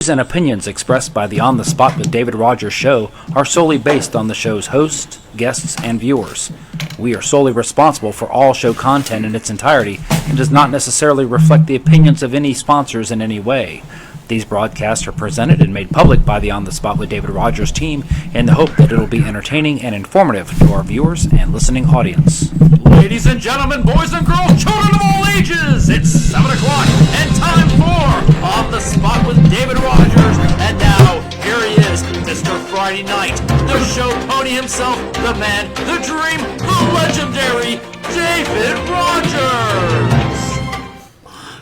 views and opinions expressed by the On the Spot with David Rodgers show are solely based on the show's hosts, guests, and viewers. We are solely responsible for all show content in its entirety and does not necessarily reflect the opinions of any sponsors in any way. These broadcasts are presented and made public by the On the Spot with David Rodgers team in the hope that it will be entertaining and informative to our viewers and listening audience. Ladies and gentlemen, boys and girls, children of all ages, it's 7 o'clock and time for On the Spot with David Rodgers. And now, here he is, Mr. Friday Night, the show pony himself, the man, the dream, the legendary David Rodgers.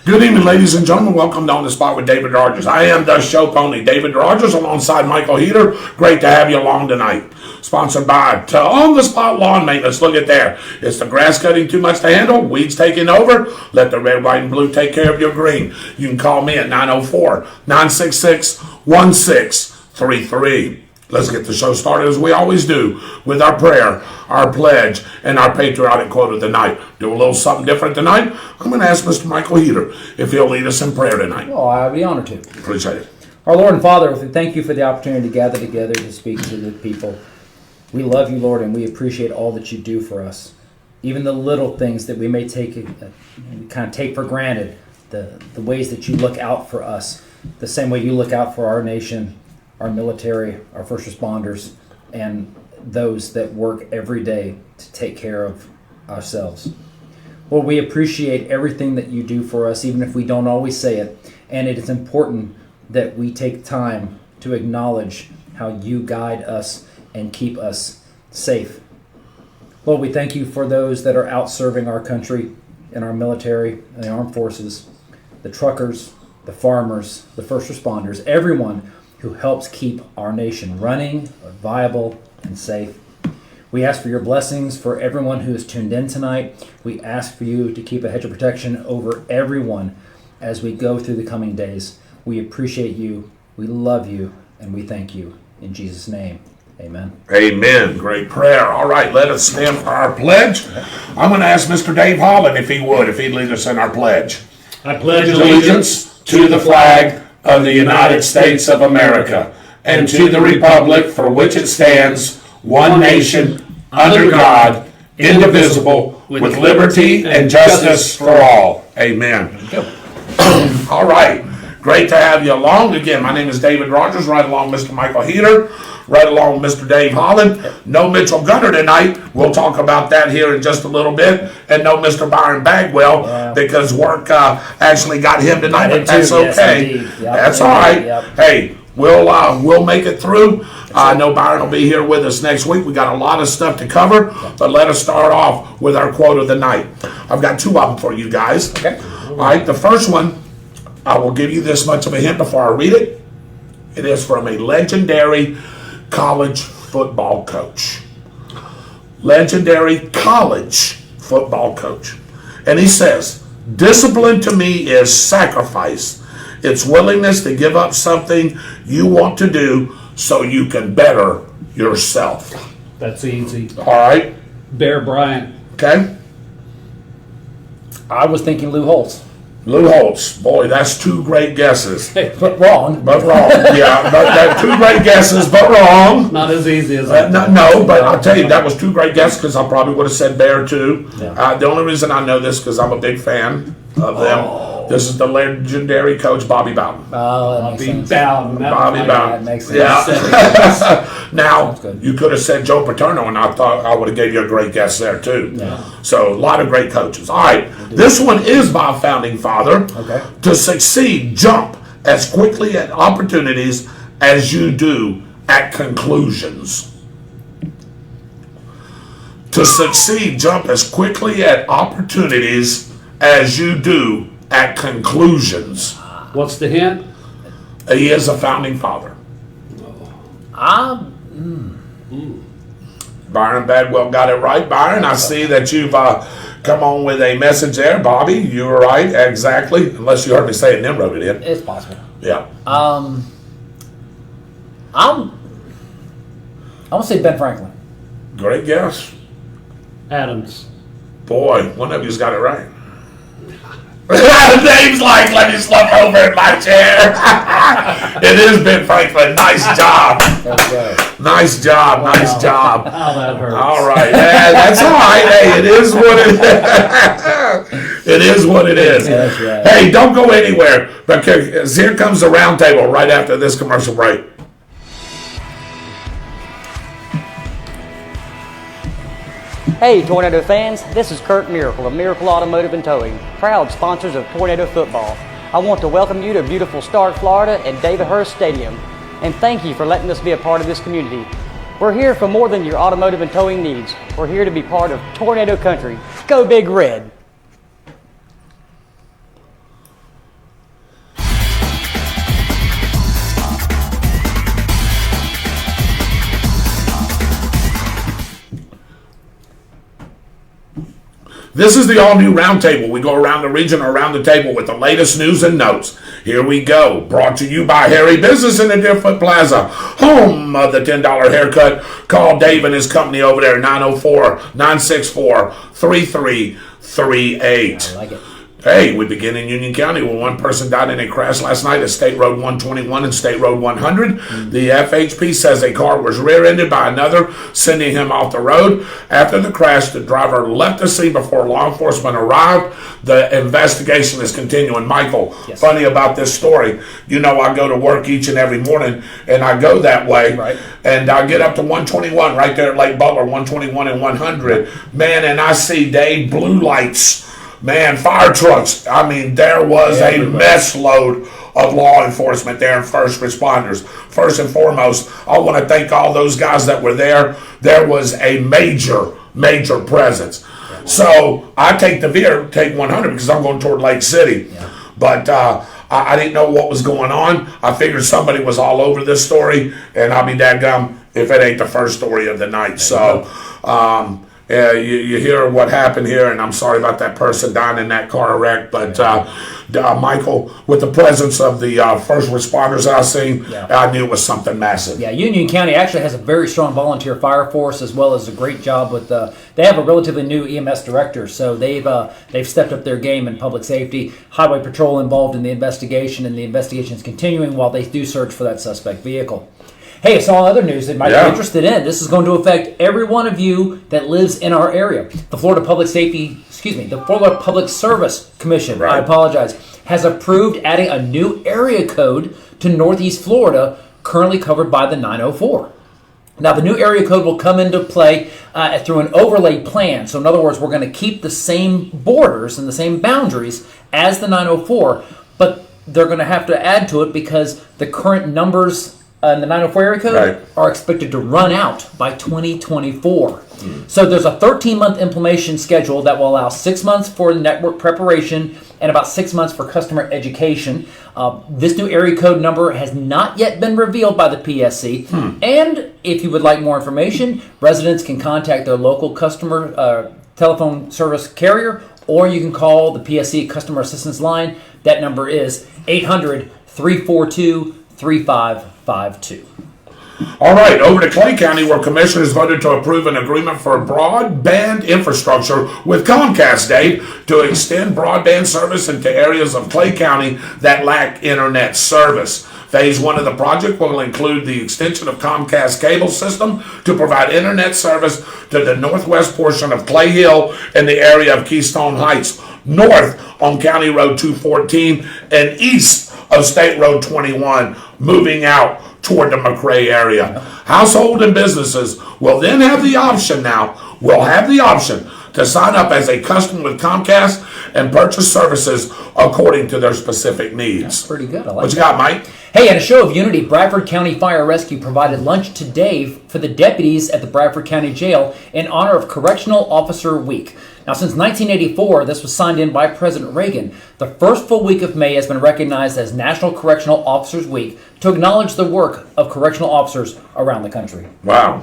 Good evening, ladies and gentlemen. Welcome to On the Spot with David Rodgers. I am the show pony, David Rodgers, alongside Michael Heater. Great to have you along tonight. Sponsored by On the Spot Lawn Maintenance. Look at there. It's the grass cutting too much to handle, weeds taking over. Let the red, white, and blue take care of your green. You can call me at 904-966-1633. Let's get the show started as we always do with our prayer, our pledge, and our patriotic quote of the night. Do a little something different tonight. I'm going to ask Mr. Michael Heater if he'll lead us in prayer tonight. Oh, I'd be honored to. Appreciate it. Our Lord and Father, we thank you for the opportunity to gather together to speak to the people. We love you, Lord, and we appreciate all that you do for us. Even the little things that we may take for granted, the ways that you look out for us, the same way you look out for our nation, our military, our first responders, and those that work every day to take care of ourselves. Lord, we appreciate everything that you do for us, even if we don't always say it, and it is important that we take time to acknowledge how you guide us and keep us safe. Lord, we thank you for those that are out serving our country in our military and the armed forces, the truckers, the farmers, the first responders, everyone who helps keep our nation running, viable, and safe. We ask for your blessings for everyone who is tuned in tonight. We ask for you to keep a hedge of protection over everyone as we go through the coming days. We appreciate you, we love you, and we thank you. In Jesus' name, amen. Amen. Great prayer. All right, let us stand for our pledge. I'm going to ask Mr. Dave Holland if he'd lead us in our pledge. I pledge Allegiance to the flag of the United States of America, and to the republic for which it stands, one nation, under God, indivisible, with liberty and justice for all. Amen. All right. Great to have you along. Again, my name is David Rodgers, right along Mr. Michael Heater, right along Mr. Dave Holland. No Mitchell Gunner tonight. We'll talk about that here in just a little bit. And no Mr. Byron Bagwell, because work actually got him tonight, but that's okay. Yes, that's all right. Hey, we'll make it through. I know Byron will be here with us next week. We got a lot of stuff to cover, but let us start off with our quote of the night. I've got two of them for you guys. Okay. All right, the first one, I will give you this much of a hint before I read it. It is from a legendary college football coach. Legendary college football coach. And he says, discipline to me is sacrifice. It's willingness to give up something you want to do so you can better yourself. That's easy. All right. Bear Bryant. Okay. I was thinking Lou Holtz. Lou Holtz. Boy, that's two great guesses. But wrong. But wrong. Yeah, but two great guesses, but wrong. Not as easy as that. No, but I'll tell you, that was two great guesses because I probably would have said Bear too. Yeah. The only reason I know this because I'm a big fan of them. This is the legendary coach, Bobby Bowden. Bobby Bowden. That makes sense. Yeah. Now, you could have said Joe Paterno, and I thought I would have gave you a great guess there too. Yeah. So, a lot of great coaches. All right, this one is by a founding father. Okay. To succeed, jump as quickly at opportunities as you do at conclusions. To succeed, jump as quickly at opportunities as you do at conclusions. What's the hint? He is a founding father. Byron Badwell got it right. Byron, I see that you've come on with a message there. Bobby, you were right, exactly. Unless you heard me say it and then wrote it in. It's possible. Yeah. I want to say Ben Franklin. Great guess. Adams. Boy, one of you's got it right. Dave's like, let me slump over in my chair. It is Ben Franklin. Nice job. That's right. Nice job. Nice job. Oh, that hurts. All right. Yeah, that's all right. Hey, it is what it is. It is what it is. That's right. Hey, don't go anywhere, because here comes the round table right after this commercial break. Hey Tornado fans, this is Kurt Miracle of Miracle Automotive and Towing, proud sponsors of Tornado Football. I want to welcome you to beautiful Stark, Florida at David Hurst Stadium, and thank you for letting us be a part of this community. We're here for more than your automotive and towing needs. We're here to be part of Tornado Country. Go Big Red! This is the all-new Roundtable. We go around the region or around the table with the latest news and notes. Here we go. Brought to you by Harry Business in the Deerfoot Plaza, home of the $10 haircut. Call Dave and his company over there, 904-964-3338. I like it. Hey, we begin in Union County where one person died in a crash last night at State Road 121 and State Road 100. The FHP says a car was rear-ended by another, sending him off the road. After the crash, the driver left the scene before law enforcement arrived. The investigation is continuing. Michael, Yes. Funny about this story, you know I go to work each and every morning, and I go that way, Right. and I get up to 121 right there at Lake Butler, 121 and 100. Man, and I see Dave blue lights. Man, fire trucks. I mean, there was a mess load of law enforcement there and first responders. First and foremost, I want to thank all those guys that were there. There was a major presence. So I take 100 because I'm going toward Lake City. Yeah. But I didn't know what was going on. I figured somebody was all over this story, and I'll be dadgum if it ain't the first story of the night. So, you hear what happened here, and I'm sorry about that person dying in that car wreck. But Michael, with the presence of the first responders I seen, I knew it was something massive. Yeah, Union County actually has a very strong volunteer fire force, as well as a great job with. They have a relatively new EMS director, so they've stepped up their game in public safety. Highway Patrol involved in the investigation, and the investigation is continuing while they do search for that suspect vehicle. Hey, some other news that you might be interested in. This is going to affect every one of you that lives in our area. The Florida Public Service Commission, I apologize, has approved adding a new area code to Northeast Florida, currently covered by the 904. Now, the new area code will come into play through an overlay plan. So, in other words, we're going to keep the same borders and the same boundaries as the 904, but they're going to have to add to it because the current numbers in the 904 area code are expected to run out by 2024. So there's a 13-month implementation schedule that will allow 6 months for network preparation and about 6 months for customer education. This new area code number has not yet been revealed by the PSC. And if you would like more information, residents can contact their local customer telephone service carrier, or you can call the PSC Customer Assistance Line. That number is 800-342-3552. All right, over to Clay County, where commissioners voted to approve an agreement for broadband infrastructure with Comcast, Dave, to extend broadband service into areas of Clay County that lack internet service. Phase 1 of the project will include the extension of Comcast cable system to provide internet service to the northwest portion of Clay Hill and the area of Keystone Heights, north on County Road 214 and east of State Road 21, moving out toward the McRae area. Household and businesses will then have the option to sign up as a customer with Comcast and purchase services according to their specific needs. That's pretty good. I like What you got, Mike? Hey, in a show of unity, Bradford County Fire Rescue provided lunch today for the deputies at the Bradford County Jail in honor of Correctional Officer Week. Now, since 1984, this was signed in by President Reagan. The first full week of May has been recognized as National Correctional Officers Week to acknowledge the work of correctional officers around the country. Wow.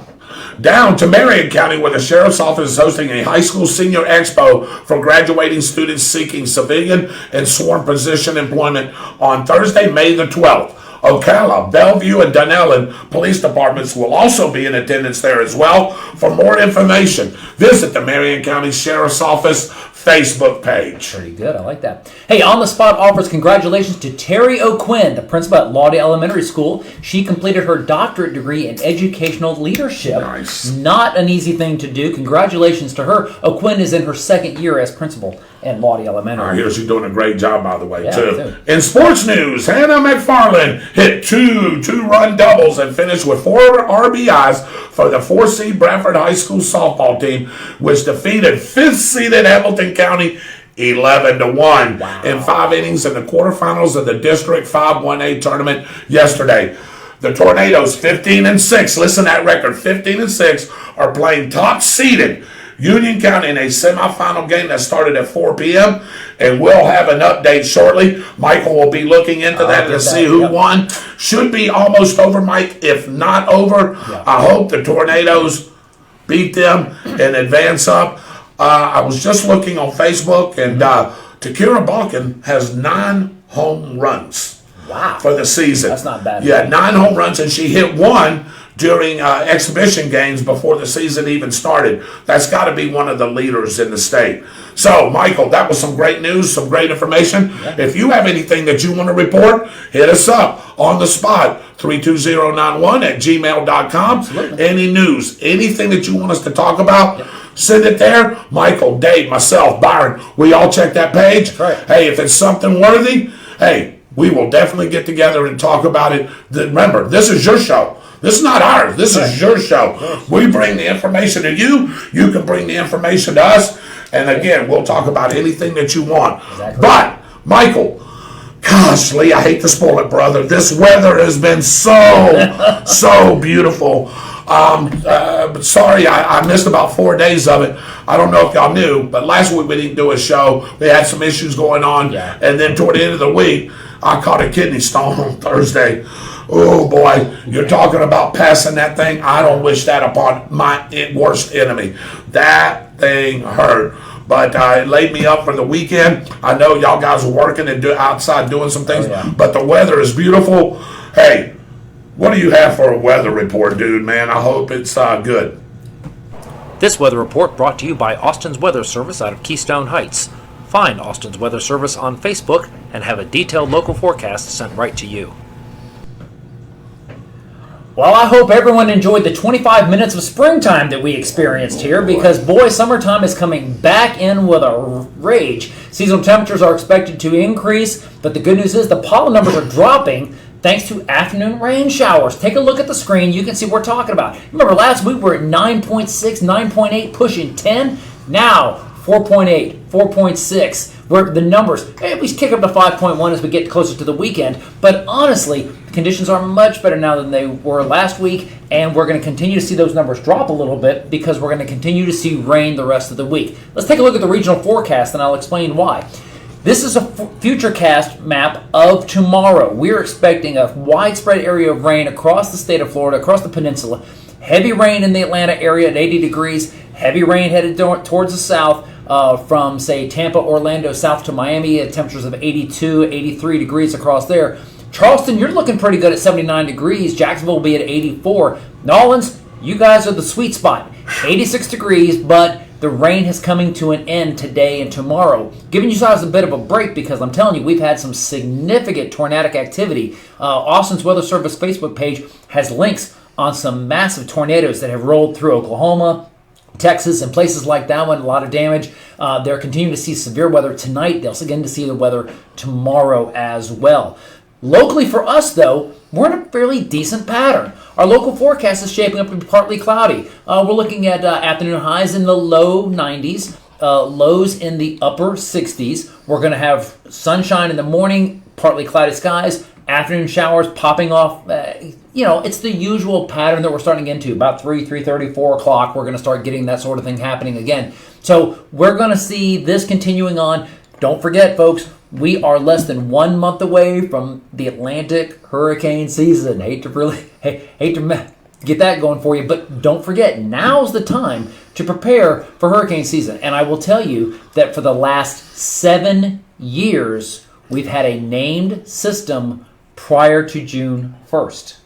Down to Marion County, where the Sheriff's Office is hosting a high school senior expo for graduating students seeking civilian and sworn position employment on Thursday, May the 12th. Ocala, Bellevue, and Dunellen police departments will also be in attendance there as well. For more information, visit the Marion County Sheriff's Office Facebook page. Pretty good. I like that. Hey, On the Spot offers congratulations to Terry O'Quinn, the principal at Laude Elementary School. She completed her doctorate degree in educational leadership. Nice. Not an easy thing to do. Congratulations to her. O'Quinn is in her second year as principal at Laude Elementary. I hear she's doing a great job, by the way, Yeah, too. In sports news, Hannah McFarland hit two two-run doubles and finished with 4 RBIs for the 4C Bradford High School softball team, which defeated 5th-seeded Hamilton County 11-1 in 5 innings in the quarterfinals of the District 5-1A tournament yesterday. The Tornadoes, 15-6, listen to that record, 15-6, are playing top-seeded Union County in a semifinal game that started at 4 p.m. And we'll have an update shortly. Michael will be looking into that to see who won. Should be almost over, Mike, if not over. I hope the Tornadoes beat them and advance up. I was just looking on Facebook, and Takira Balkin has 9 home runs for the season. That's not bad. Yeah, 9 home runs, and she hit 1 during exhibition games before the season even started. That's got to be one of the leaders in the state. So, Michael, that was some great news, some great information. Yeah. If you have anything that you want to report, hit us up on the spot, 32091@gmail.com. Absolutely. Any news, anything that you want us to talk about, send it there. Michael, Dave, myself, Byron, we all check that page. That's right. Hey, if it's something worthy, hey, we will definitely get together and talk about it. Remember, this is your show. This is not ours. This is your show. We bring the information to you. You can bring the information to us. And again, we'll talk about anything that you want. Exactly. But, Michael, gosh, Lee, I hate to spoil it, brother. This weather has been so beautiful. Sorry, I missed about 4 days of it. I don't know if y'all knew, but last week we didn't do a show. We had some issues going on. Yeah. And then toward the end of the week, I caught a kidney stone on Thursday. Oh, boy, you're talking about passing that thing. I don't wish that upon my worst enemy. That thing hurt. But it laid me up for the weekend. I know y'all guys were working and outside doing some things, but the weather is beautiful. Hey, what do you have for a weather report, dude, man? I hope it's good. This weather report brought to you by Austin's Weather Service out of Keystone Heights. Find Austin's Weather Service on Facebook and have a detailed local forecast sent right to you. Well, I hope everyone enjoyed the 25 minutes of springtime that we experienced here, because, boy, summertime is coming back in with a rage. Seasonal temperatures are expected to increase, but the good news is the pollen numbers are dropping thanks to afternoon rain showers. Take a look at the screen. You can see what we're talking about. Remember, last week we were at 9.6, 9.8, pushing 10. Now, 4.8, 4.6. Where the numbers, we kick up to 5.1 as we get closer to the weekend. But honestly, conditions are much better now than they were last week, and we're going to continue to see those numbers drop a little bit because we're going to continue to see rain the rest of the week. Let's take a look at the regional forecast, and I'll explain why. This is a futurecast map of tomorrow. We're expecting a widespread area of rain across the state of Florida, across the peninsula. Heavy rain in the Atlanta area at 80 degrees. Heavy rain headed towards the south. From, say, Tampa, Orlando, south to Miami at temperatures of 82, 83 degrees across there. Charleston, you're looking pretty good at 79 degrees. Jacksonville will be at 84. Nolans, you guys are the sweet spot. 86 degrees, but the rain is coming to an end today and tomorrow. Giving you guys a bit of a break because I'm telling you, we've had some significant tornadic activity. Austin's Weather Service Facebook page has links on some massive tornadoes that have rolled through Oklahoma, Texas, and places like that one, a lot of damage. They're continuing to see severe weather tonight. They'll begin to see the weather tomorrow as well. Locally for us, though, we're in a fairly decent pattern. Our local forecast is shaping up to be partly cloudy. We're looking at afternoon highs in the low 90s, lows in the upper 60s. We're going to have sunshine in the morning, partly cloudy skies, afternoon showers popping off. It's the usual pattern that we're starting into. About 3:30, 4 o'clock, we're going to start getting that sort of thing happening again. So we're going to see this continuing on. Don't forget, folks, we are less than 1 month away from the Atlantic hurricane season. Hate to get that going for you, but don't forget, now's the time to prepare for hurricane season. And I will tell you that for the last 7 years, we've had a named system prior to June 1st.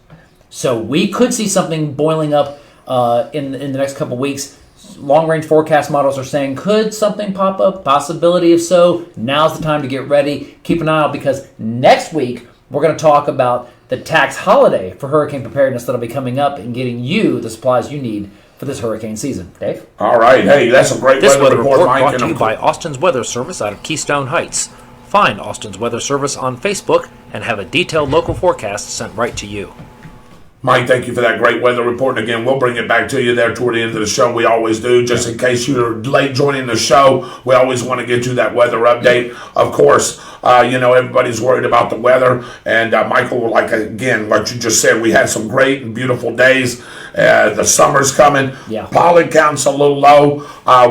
So we could see something boiling up in the next couple weeks. Long-range forecast models are saying, could something pop up? Possibility if so. Now's the time to get ready. Keep an eye out, because next week we're going to talk about the tax holiday for hurricane preparedness that'll be coming up and getting you the supplies you need for this hurricane season. Dave? All right. Hey, that's a great This weather weather report, report Mike. brought to you by Austin's Weather Service out of Keystone Heights. Find Austin's Weather Service on Facebook and have a detailed local forecast sent right to you. Mike, thank you for that great weather report. And again, we'll bring it back to you there toward the end of the show. We always do. Just in case you're late joining the show, we always want to get you that weather update. Of course, everybody's worried about the weather. And Michael, like again, what you just said, we had some great and beautiful days. The summer's coming. Yeah. Pollen count's a little low,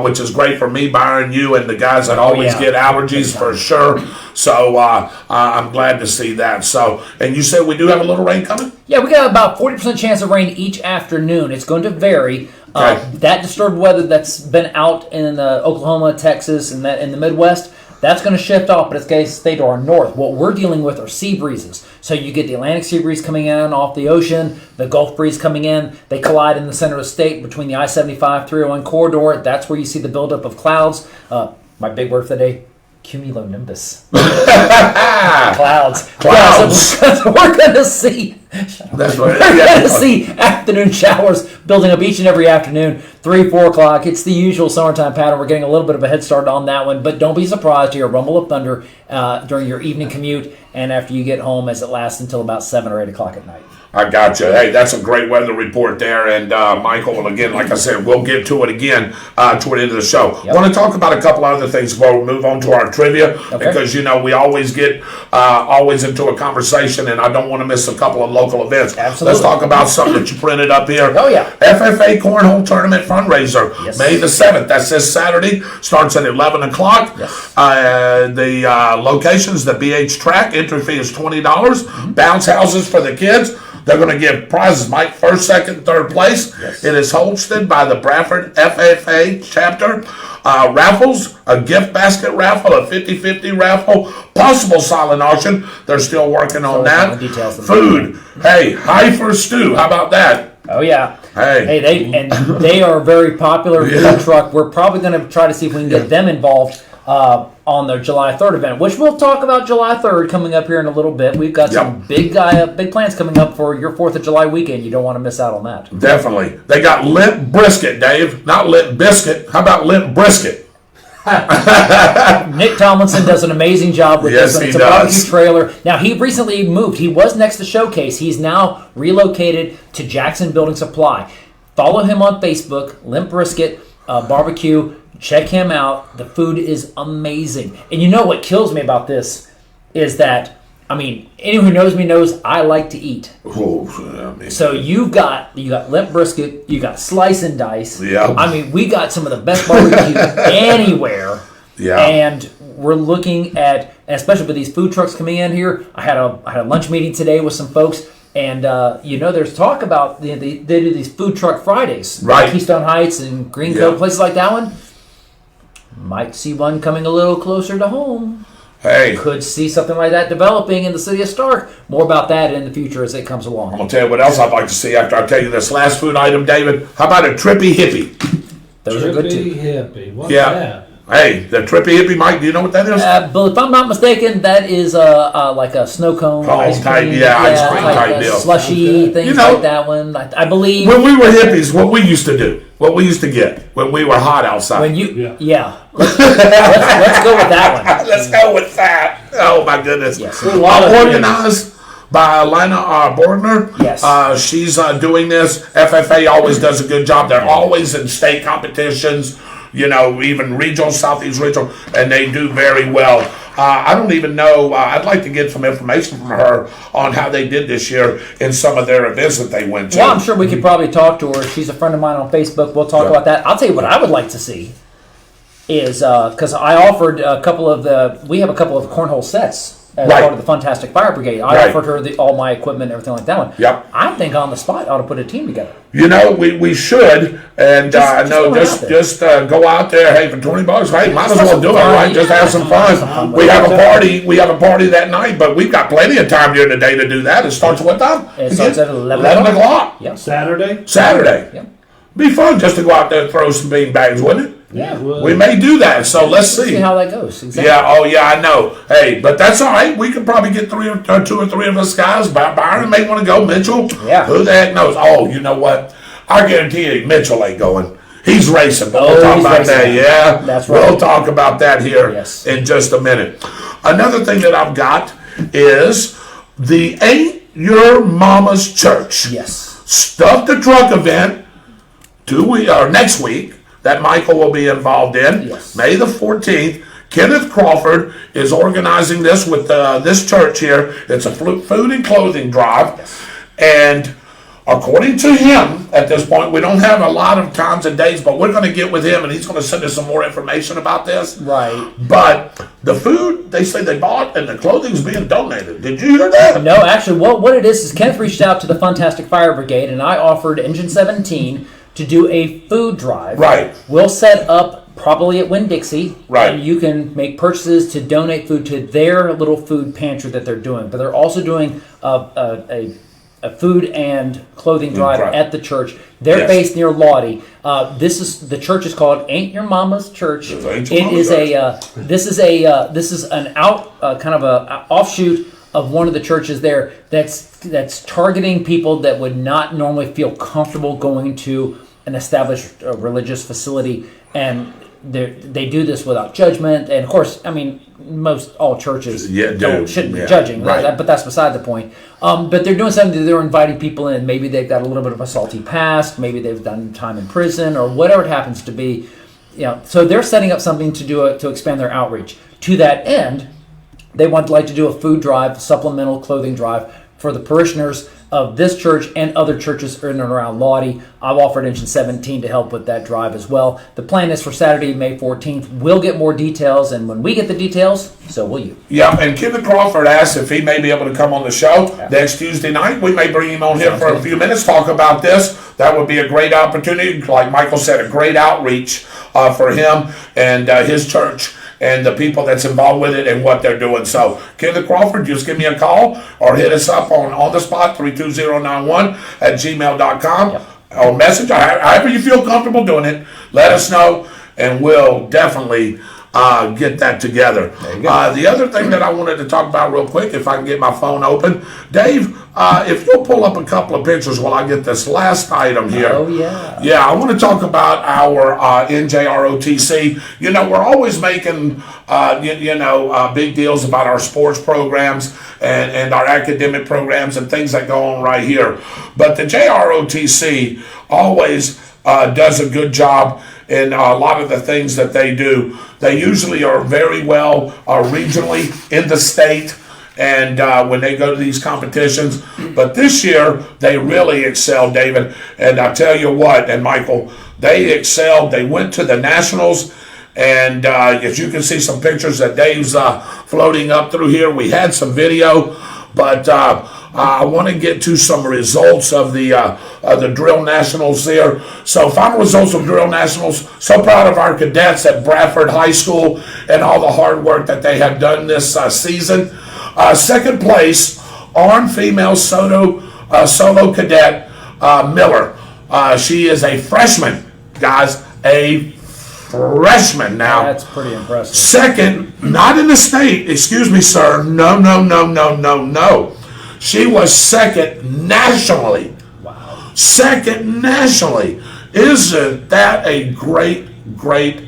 which is great for me, Byron, you, and the guys that always get allergies for sure. So I'm glad to see that. So, and you said we do have a little rain coming? Yeah, we got about 40% chance of rain each afternoon. It's going to vary. Okay. That disturbed weather that's been out in Oklahoma, Texas, and that in the Midwest, that's going to shift off, but it's going to stay to our north. What we're dealing with are sea breezes. So you get the Atlantic sea breeze coming in off the ocean, the Gulf breeze coming in. They collide in the center of the state between the I-75 301 corridor. That's where you see the buildup of clouds. My big word for the day, cumulonimbus. Clouds. So we're going to see. That's right. We're going to see afternoon showers building up each and every afternoon, 3, 4 o'clock. It's the usual summertime pattern. We're getting a little bit of a head start on that one, but don't be surprised to hear a rumble of thunder during your evening commute and after you get home, as it lasts until about 7 or 8 o'clock at night. I got you. Hey, that's a great weather report there. And Michael, again, like I said, we'll get to it again toward the end of the show. I want to talk about a couple other things before we move on to our trivia, because, we always get always into a conversation, and I don't want to miss a couple of local events. Absolutely. Let's talk about something that you printed up here. Oh, yeah. FFA Cornhole Tournament Fundraiser, Yes. May the 7th. That's this Saturday. Starts at 11 o'clock. Yes. The location is the BH track. Entry fee is $20. Bounce houses for the kids. They're going to give prizes, Mike, first, second, third place. Yes. It is hosted by the Bradford FFA chapter. Raffles, a gift basket raffle, a 50-50 raffle, possible silent auction. They're still working on that. Food. Hey, Heifer Stew. How about that? Oh, yeah. Hey. They are a very popular food truck. We're probably going to try to see if we can get them involved on their July 3rd event, which we'll talk about July 3rd coming up here in a little bit. We've got some big plans coming up for your 4th of July weekend. You don't want to miss out on that. Definitely. They got limp brisket, Dave. Not limp biscuit. How about limp brisket? Nick Tomlinson does an amazing job with Yes, this. he It's a does. barbecue trailer. Now, he recently moved. He was next to Showcase. He's now relocated to Jackson Building Supply. Follow him on Facebook, Limp Brisket Barbecue. Check him out. The food is amazing. And you know what kills me about this is that, anyone who knows me knows I like to eat. So you got limp brisket, you got slice and dice. Yeah. We got some of the best barbecue anywhere. Yeah. And we're looking at, and especially with these food trucks coming in here, I had a lunch meeting today with some folks. And, there's talk about, they do these food truck Fridays. Right. Keystone Heights and Green Cove, places like that one. Might see one coming a little closer to home. Hey. Could see something like that developing in the city of Stark. More about that in the future as it comes along. I'm going to tell you what else I'd like to see after I tell you this last food item, David. How about a trippy hippie? Those are good too. Hippie. What's Yeah. that? Hey, the trippy hippie, Mike, do you know what that is? But if I'm not mistaken, that is like a snow cone ice cream. ice cream type deal. Slushy, things like that one. I believe. When we were hippies, what we used to do, what we used to get when we were hot outside. When you, let's go with that one. Let's go with that. Oh my goodness. Yes. Organized by Lana Borgner. Yes. She's doing this. FFA always does a good job. They're always in state competitions, even regional, Southeast regional, and they do very well. I don't even know. I'd like to get some information from her on how they did this year in some of their events that they went to. Well, I'm sure we could probably talk to her. She's a friend of mine on Facebook. We'll talk about that. I'll tell you what I would like to see is, because I offered we have a couple of cornhole sets as Right. part of the Fantastic Fire Brigade. I Right. offered her all my equipment, everything like that one. Yep. I think on the spot I ought to put a team together. You know, we should, and Just no, going out there. just go out there. Hey, for $20, hey, might as have well some do it, fun, right? Just yeah. have some Have some fun. fun We with have it. a party. We have a party that night, but we've got plenty of time during the day to do that. It starts what time? It starts at 11 o'clock. Yep. Saturday? Saturday. Yep. Be fun just to go out there and throw some bean bags, wouldn't it? Yeah. We may do that. So let's See see. how that goes. Exactly. Yeah, oh yeah, I know. Hey, but that's all right. We could probably get two or three of us guys. Byron may want to go. Mitchell, Yeah. who the heck knows? Oh, you know what? I guarantee you, Mitchell ain't going. He's racing, but Oh, we'll talk he's about racing. that. Yeah, That's right. We'll talk about that here Yes. in just a minute. Another thing that I've got is the Ain't Your Mama's Church Yes. Stuff the Truck event next week that Michael will be involved in. Yes. May the 14th. Kenneth Crawford is organizing this with this church here. It's a food and clothing drive. And according to him, at this point, we don't have a lot of times and days, but we're going to get with him and he's going to send us some more information about this. Right. But the food, they say they bought and the clothing's being donated. Did you hear that? No, actually, what it is Kenneth reached out to the Fantastic Fire Brigade, and I offered Engine 17 to do a food drive. Right. We'll set up probably at Winn-Dixie. Right. And you can make purchases to donate food to their little food pantry that they're doing. But they're also doing a food and clothing drive drive. at the church. They're Yes. based near Lottie. The church is called Ain't Your Mama's Church. Ain't Your It Mama's is this is an kind of a offshoot of one of the churches there that's targeting people that would not normally feel comfortable going to an established religious facility, and they do this without judgment. And of course, I mean, all churches shouldn't be judging, right. but that's beside the point. But they're doing something that they're inviting people in. Maybe they've got a little bit of a salty past. Maybe they've done time in prison or whatever it happens to be. So they're setting up something to expand their outreach. To that end, they would like to do a food drive, supplemental clothing drive for the parishioners of this church and other churches in and around Lottie. I've offered Engine 17 to help with that drive as well. The plan is for Saturday, May 14th. We'll get more details, and when we get the details, so will you. Yeah, and Kenneth Crawford asked if he may be able to come on the show next Tuesday night. We may bring him on here for a few minutes, talk about this. That would be a great opportunity. Like Michael said, a great outreach for him and his church and the people that's involved with it and what they're doing. So, Kenneth Crawford, just give me a call or hit us up on the spot, 32091@gmail.com. Yep. Or message, however you feel comfortable doing it. Let us know, and we'll definitely get that together. The other thing that I wanted to talk about real quick, if I can get my phone open, Dave, if you'll pull up a couple of pictures while I get this last item here. Oh, yeah. Yeah, I want to talk about our Njrotc. You know, we're always making, big deals about our sports programs and our academic programs and things that go on right here. But the JROTC always does a good job in a lot of the things that they do. They usually are very well regionally in the state. And when they go to these competitions, but this year they really excelled, David. And I tell you what, and Michael, they excelled. They went to the Nationals, and as you can see some pictures that Dave's floating up through here. We had some video, but I want to get to some results of the drill nationals there. So final results of drill nationals. So proud of our cadets at Bradford High School and all the hard work that they have done this season. Second place, armed female solo cadet Miller. She is a freshman, guys, a freshman now. That's pretty impressive. Second, not in the state, excuse me, sir. No. She was second nationally. Wow. Second nationally. Isn't that a great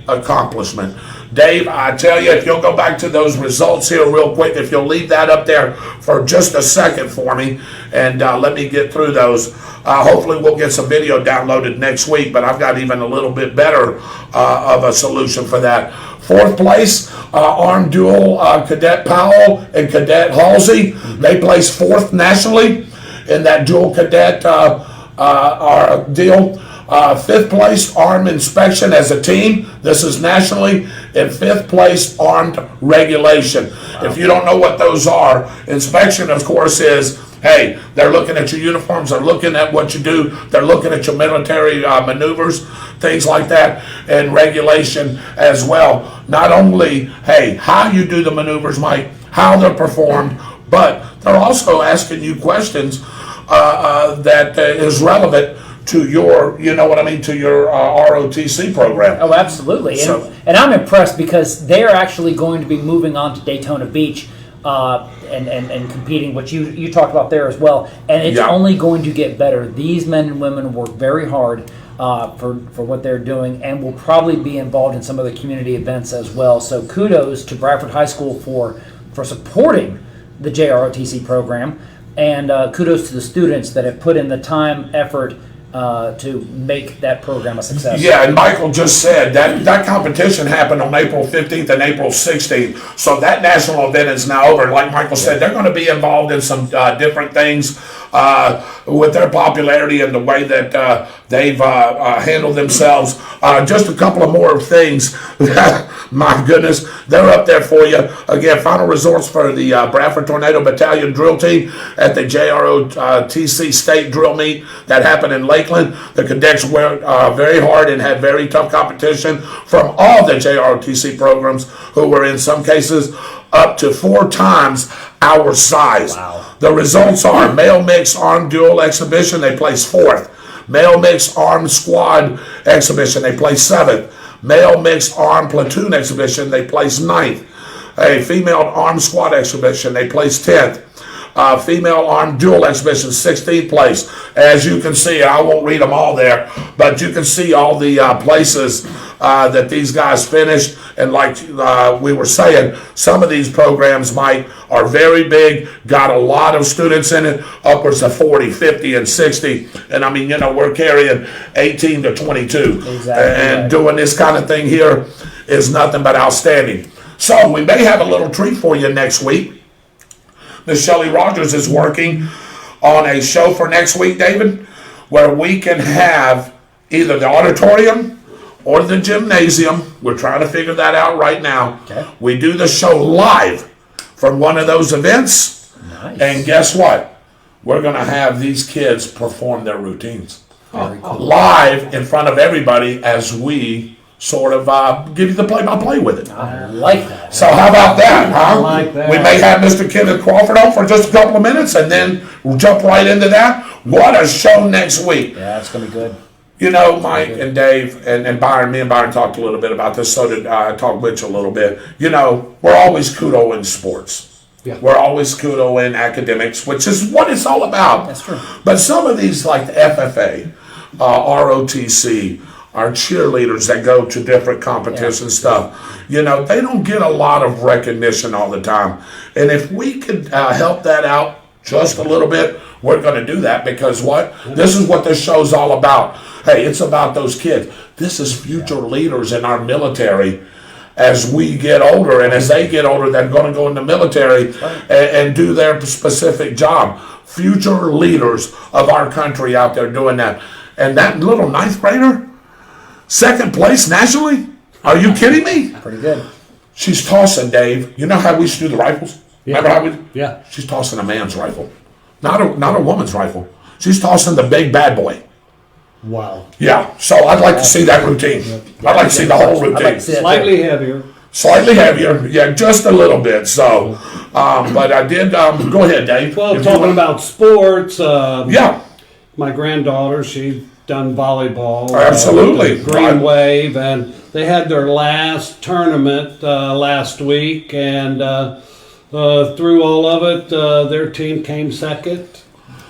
accomplishment? Dave, I tell you, if you'll go back to those results here real quick, if you'll leave that up there for just a second for me, and let me get through those. Hopefully we'll get some video downloaded next week, but I've got even a little bit better of a solution for that. Fourth place, Armed Dual Cadet Powell and Cadet Halsey. They placed fourth nationally in that dual cadet deal. Fifth place armed inspection as a team. This is nationally. And fifth place armed regulation. If you don't know what those are, inspection, of course, is, hey, they're looking at your uniforms, they're looking at what you do, they're looking at your military maneuvers, things like that, and regulation as well. Not only, hey, how you do the maneuvers, Mike, how they're performed, but they're also asking you questions that is relevant to your, you know what I mean, to your ROTC program. Oh, absolutely. And I'm impressed because they're actually going to be moving on to Daytona Beach and competing, which you talked about there as well. And it's only going to get better. These men and women work very hard for what they're doing and will probably be involved in some of the community events as well. So kudos to Bradford High School for supporting the JROTC program, and kudos to the students that have put in the time, effort, to make that program a success. Yeah, and Michael just said that competition happened on April 15th and April 16th. So that national event is now over. And like Michael said, they're going to be involved in some different things with their popularity and the way that they've handled themselves. Just a couple of more things. My goodness, they're up there for you. Again, final results for the Bradford Tornado Battalion drill team at the JROTC state drill meet that happened in Lakeland. The cadets worked very hard and had very tough competition from all the JROTC programs, who were in some cases up to 4 times our size. Wow. The results are male mixed armed duel exhibition, they placed 4th. Male mixed armed squad exhibition, they placed 7th. Male mixed armed platoon exhibition, they placed 9th. A female armed squad exhibition, they placed 10th. Female armed duel exhibition, 16th place. As you can see, I won't read them all there, but you can see all the places that these guys finished. And like we were saying, some of these programs, Mike, are very big, got a lot of students in it, upwards of 40, 50, and 60. And I mean, you know, we're carrying 18 to 22. Exactly. And doing this kind of thing here is nothing but outstanding. So we may have a little treat for you next week. Miss Shelley Rodgers is working on a show for next week, David, where we can have either the auditorium or the gymnasium. We're trying to figure that out right now. Okay. We do the show live from one of those events. Nice. And guess what? We're going to have these kids perform their routines Very cool. live in front of everybody as we sort of give you the play-by-play with it. I like that. So how about that, huh? I like that. We may have Mr. Kenneth Crawford on for just a couple of minutes, and then we'll jump right into that. What a show next week. Yeah, it's going to be good. You know, Mike and Dave and Byron, me and Byron talked a little bit about this, so did talk Mitch a little bit. You know, we're always kudo in sports. Yeah. We're always kudo in academics, which is what it's all about. That's true. But some of these, like the FFA, ROTC, our cheerleaders that go to different competition stuff, you know, they don't get a lot of recognition all the time. And if we could help that out just a little bit, we're going to do that, because what? This is what this show's all about. Hey, it's about those kids. This is future leaders in our military. As we get older, and as they get older, they're going to go in the military and do their specific job. Future leaders of our country out there doing that. And that little 9th grader, 2nd place nationally? Are you kidding me? Pretty good. She's tossing, Dave. You know how we used to do the rifles? Yeah. Remember how we? Yeah. She's tossing a man's rifle, not a woman's rifle. She's tossing the big bad boy. Wow. Yeah. So I'd like to see that routine. I'd like to see the whole I'd like routine. to see that. Slightly heavier. Slightly heavier, yeah, just a little bit. So, but I did. Go ahead, Dave. Well, If you talking want- about sports, yeah, my granddaughter, she's done volleyball. Absolutely. With the Green Wave, and they had their last tournament last week, and through all of it, their team came second.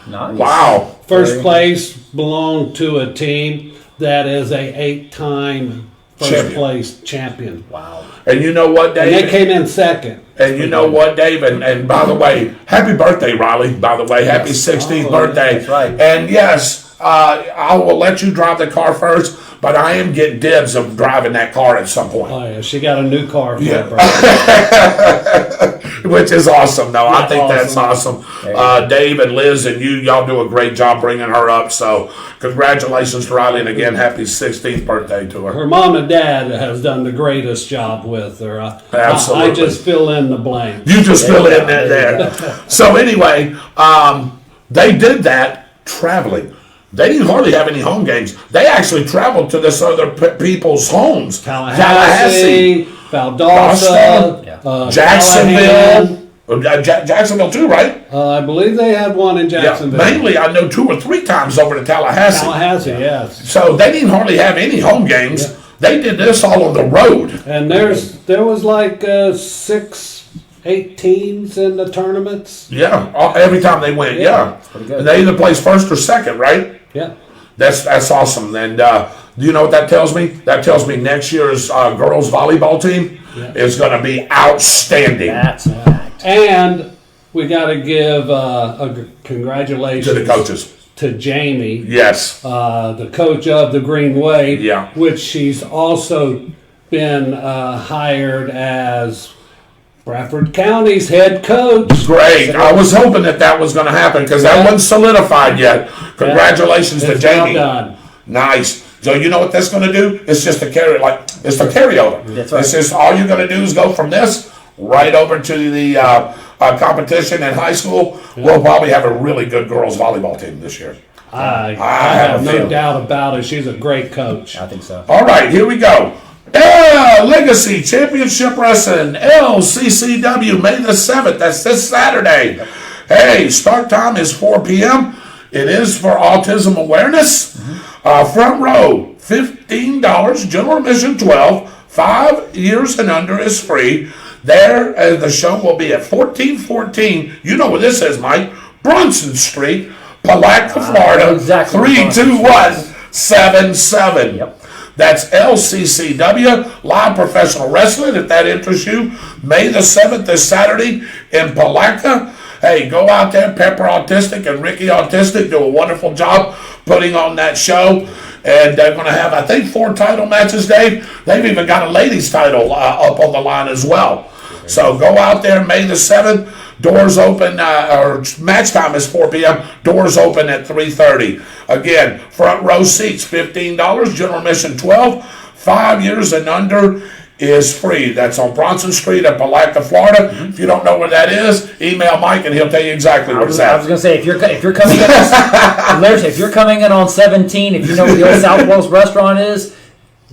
Nice. wow. First Very place belonged to a team that is a 8-time first Champion. place champion. Wow. And you know what, And they Dave? came in second. And you know what, Dave? And by the way, happy birthday, Riley. By the way, happy 16th Oh, birthday. that's right. And yes, I will let you drive the car first, but I am getting dibs of driving that car at some point. Oh yeah, she got a new car for Yeah. her birthday. Which is awesome. No, I think that's Awesome. awesome. Dave and Liz and y'all do a great job bringing her up. So congratulations to Riley, and again, happy 16th birthday to her. Her mom and dad has done the greatest job with her. Absolutely. I just fill in the blank. You just fill in that there. So anyway, they did that traveling. They didn't hardly have any home games. They actually traveled to this other people's homes. Tallahassee, Valdosta, Jacksonville. Jacksonville too, right? I believe they had one in Yeah. Jacksonville. Mainly, I know 2 or 3 times over to Tallahassee. Tallahassee, yes. So they didn't hardly have any home games. Yeah. They did this all on the road. And there was like 6-8 teams in the tournaments. Yeah, every time they went. Yeah, pretty good. And they either placed first or second, right? Yeah. That's awesome. And do you know what that tells me? That tells me next year's girls volleyball team is going to be outstanding. That's right. And we got to give a congratulations To the coaches. to Jamie, Yes. the coach of the Green Wave, Yeah. which she's also been hired as Bradford County's head coach. Great. I was hoping that was going to happen because that wasn't solidified yet. Congratulations to It's Jamie. well done. Nice. So you know what that's going to do? It's just a it's the carryover. That's right. It's just all you're going to do is go from this right over to the competition in high school. We'll probably have a really good girls volleyball team this year. I have have a no feeling. doubt about it. She's a great coach. I think so. All right, here we go. Legacy Championship Wrestling, LCCW, May the 7th. That's this Saturday. Hey, start time is 4 p.m. It is for autism awareness. Front row, $15. General admission, $12. 5 years and under is free. There, the show will be at 1414. You know where this is, Mike. Brunson Street, Palatka, Florida. Exactly. 32177. Yep. That's LCCW, Live Professional Wrestling, if that interests you. May the 7th is Saturday in Palatka. Hey, go out there. Pepper Autistic and Ricky Autistic do a wonderful job putting on that show. And they're going to have, I think, 4 title matches, Dave. They've even got a ladies' title up on the line as well. So go out there May the 7th. Doors open, or match time is 4 p.m. Doors open at 3:30. Again, front row seats, $15. General admission, $12. 5 years and under is free. That's on Bronson Street in Palatka, Florida. If you don't know where that is, email Mike and he'll tell you exactly where it's I at. was gonna say if you're coming in, Larry, if you're coming in on 17, if you know where the old South Wells restaurant is,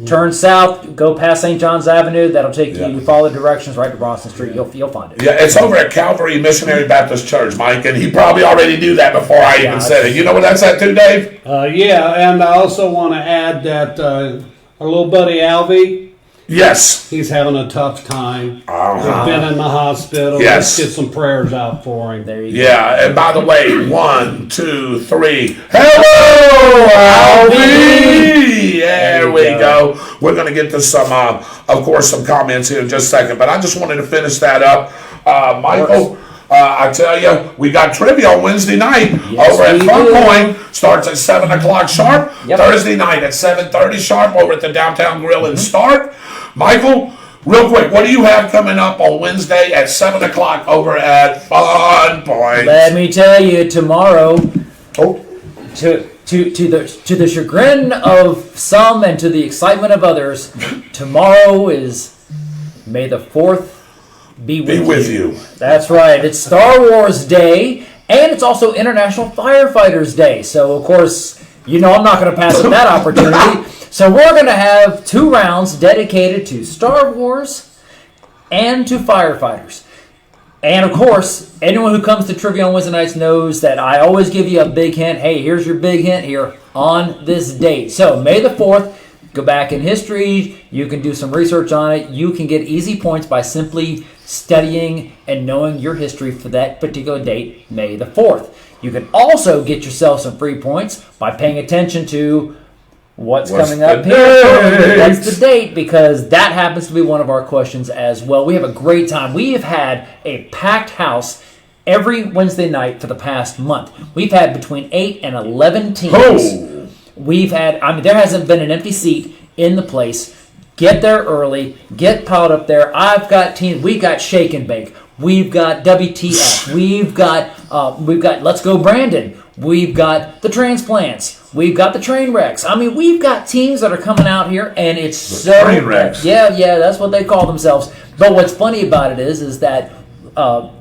turn south, go past St. John's Avenue. That'll take you. You follow the directions right to Bronson Street. You'll find it. Yeah, it's over at Calvary Missionary Baptist Church, Mike, and he probably already knew that before I even said it. You know where that's at too, Dave? Yeah, and I also want to add that our little buddy Alvy, Yes. he's having a tough time. Uh-huh. He's been in the hospital. Yes. Let's get some prayers out for him. There you go. Yeah, and by the way, 1, 2, 3. Hello, Alvy! There we go. We're going to get to some, of course, some comments here in just a second, but I just wanted to finish that up. Michael, I tell you, we got trivia on Wednesday night over at we Fun do. Point. Starts at 7 o'clock sharp. Yep. Thursday night at 7:30 sharp over at the Downtown Grill and Start. Michael, real quick, what do you have coming up on Wednesday at 7 o'clock over at Fun Point? Let me tell you, tomorrow, Oh, to the chagrin of some and to the excitement of others, tomorrow is May the 4th be with you. That's right. It's Star Wars Day, and it's also International Firefighters Day. So, of course, you know I'm not going to pass up that opportunity. So we're going to have 2 rounds dedicated to Star Wars and to firefighters. And, of course, anyone who comes to Trivia on Wednesday nights knows that I always give you a big hint. Hey, here's your big hint here on this date. So, May the 4th, go back in history. You can do some research on it. You can get easy points by simply studying and knowing your history for that particular date, May the 4th. You can also get yourself some free points by paying attention to what's coming up the here. date? That's the date, because that happens to be one of our questions as well. We have a great time. We have had a packed house every Wednesday night for the past month. We've had between 8 and 11 teams. Oh. We've had, there hasn't been an empty seat in the place. Get there early. Get piled up there. I've got teams. We've got Shake and Bake. We've got WTF. We've got Let's Go Brandon. We've got the Transplants. We've got the Train Wrecks. I mean, we've got teams that are coming out here, and it's so... Train Wrecks. Yeah, that's what they call themselves. But what's funny about it is that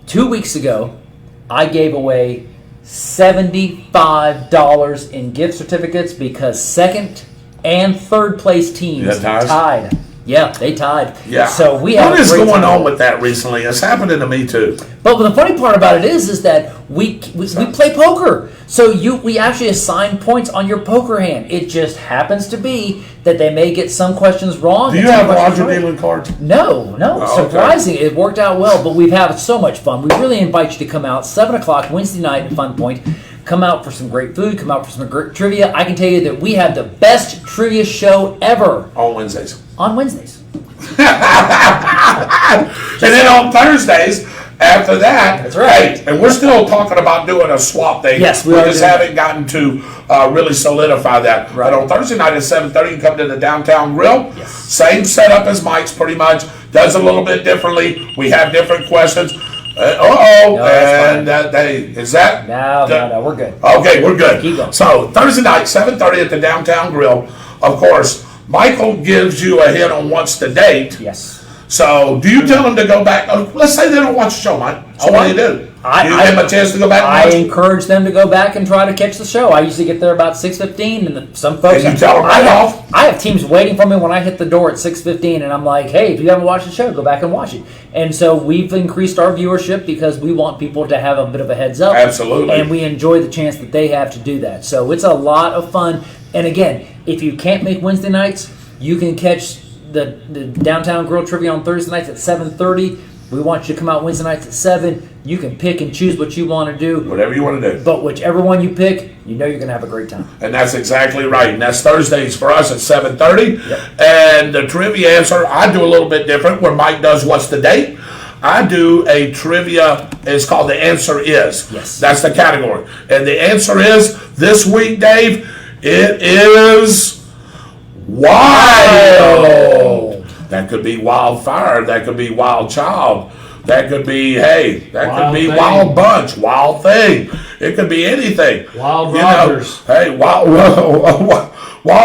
2 weeks ago, I gave away $75 in gift certificates because second and third place teams tied. Yeah, they tied. Yeah. So we have what is going time on with that recently? It's happening to me too. But the funny part about it is that we play poker. So we actually assign points on your poker hand. It just happens to be that they may get some questions wrong. Do you have Roger dealing cards? No. Surprising. It worked out well, but we've had so much fun. We really invite you to come out 7 o'clock Wednesday night at Fun Point. Come out for some great food. Come out for some great trivia. I can tell you that we have the best trivia show ever. On Wednesdays. On Wednesdays. And then on Thursdays, after that, that's right. And we're still talking about doing a swap thing. Yes, we just haven't gotten to really solidify that. Right. But on Thursday night at 7:30, you come to the Downtown Grill. Yes. Same setup as Mike's, pretty much. Does a little bit differently. We have different questions. No, we're good. Okay, we're good. Keep going. So Thursday night, 7:30 at the Downtown Grill. Of course, Michael gives you a hint on what's the date. Yes. So, do you tell them to go back? Let's say they don't watch the show, Mike. So what do you do? You give them a chance to go back and watch I encourage them to go back and try to catch the show. I usually get there about 6:15, and some folks... And you tell them right off? I have teams waiting for me when I hit the door at 6:15, and I'm like, hey, if you haven't watched the show, go back and watch it. And so we've increased our viewership because we want people to have a bit of a heads up. Absolutely. And we enjoy the chance that they have to do that. So it's a lot of fun. And again, if you can't make Wednesday nights, you can catch the Downtown Grill Trivia on Thursday nights at 7:30. We want you to come out Wednesday nights at 7. You can pick and choose what you want to do. Whatever you want to do. But whichever one you pick, you know you're going to have a great time. And that's exactly right. And that's Thursdays for us at 7:30. Yep. And the trivia answer, I do a little bit different where Mike does what's the date. I do a trivia, it's called The Answer Is. Yes. That's the category. And the answer is, this week, Dave, it is wild. That could be wildfire. That could be wild child. That could be, wild bunch, wild thing. It could be anything. Wild Rodgers. Wild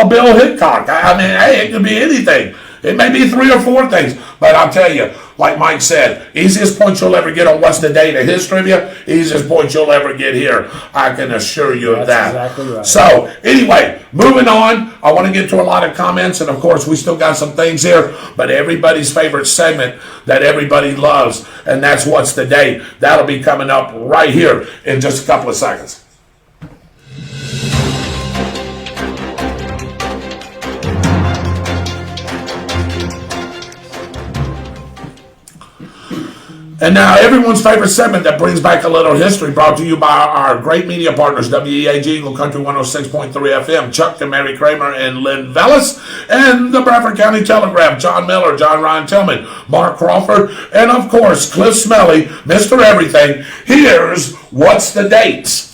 Bill Hickok. I mean, it could be anything. It may be 3 or 4 things, but I'll tell you, like Mike said, easiest points you'll ever get on what's the date of his trivia, easiest points you'll ever get here. I can assure you of that. That's exactly right. So, anyway, moving on, I want to get to a lot of comments, and of course, we still got some things here, but everybody's favorite segment that everybody loves, and that's what's the date. That'll be coming up right here in just a couple of seconds. And now everyone's favorite segment that brings back a little history, brought to you by our great media partners, WEAG, Eagle Country 106.3 FM, Chuck and Mary Kramer and Lynn Vellis, and the Bradford County Telegraph, John Miller, John Ryan Tillman, Mark Crawford, and of course, Cliff Smelly, Mr. Everything. Here's what's the dates.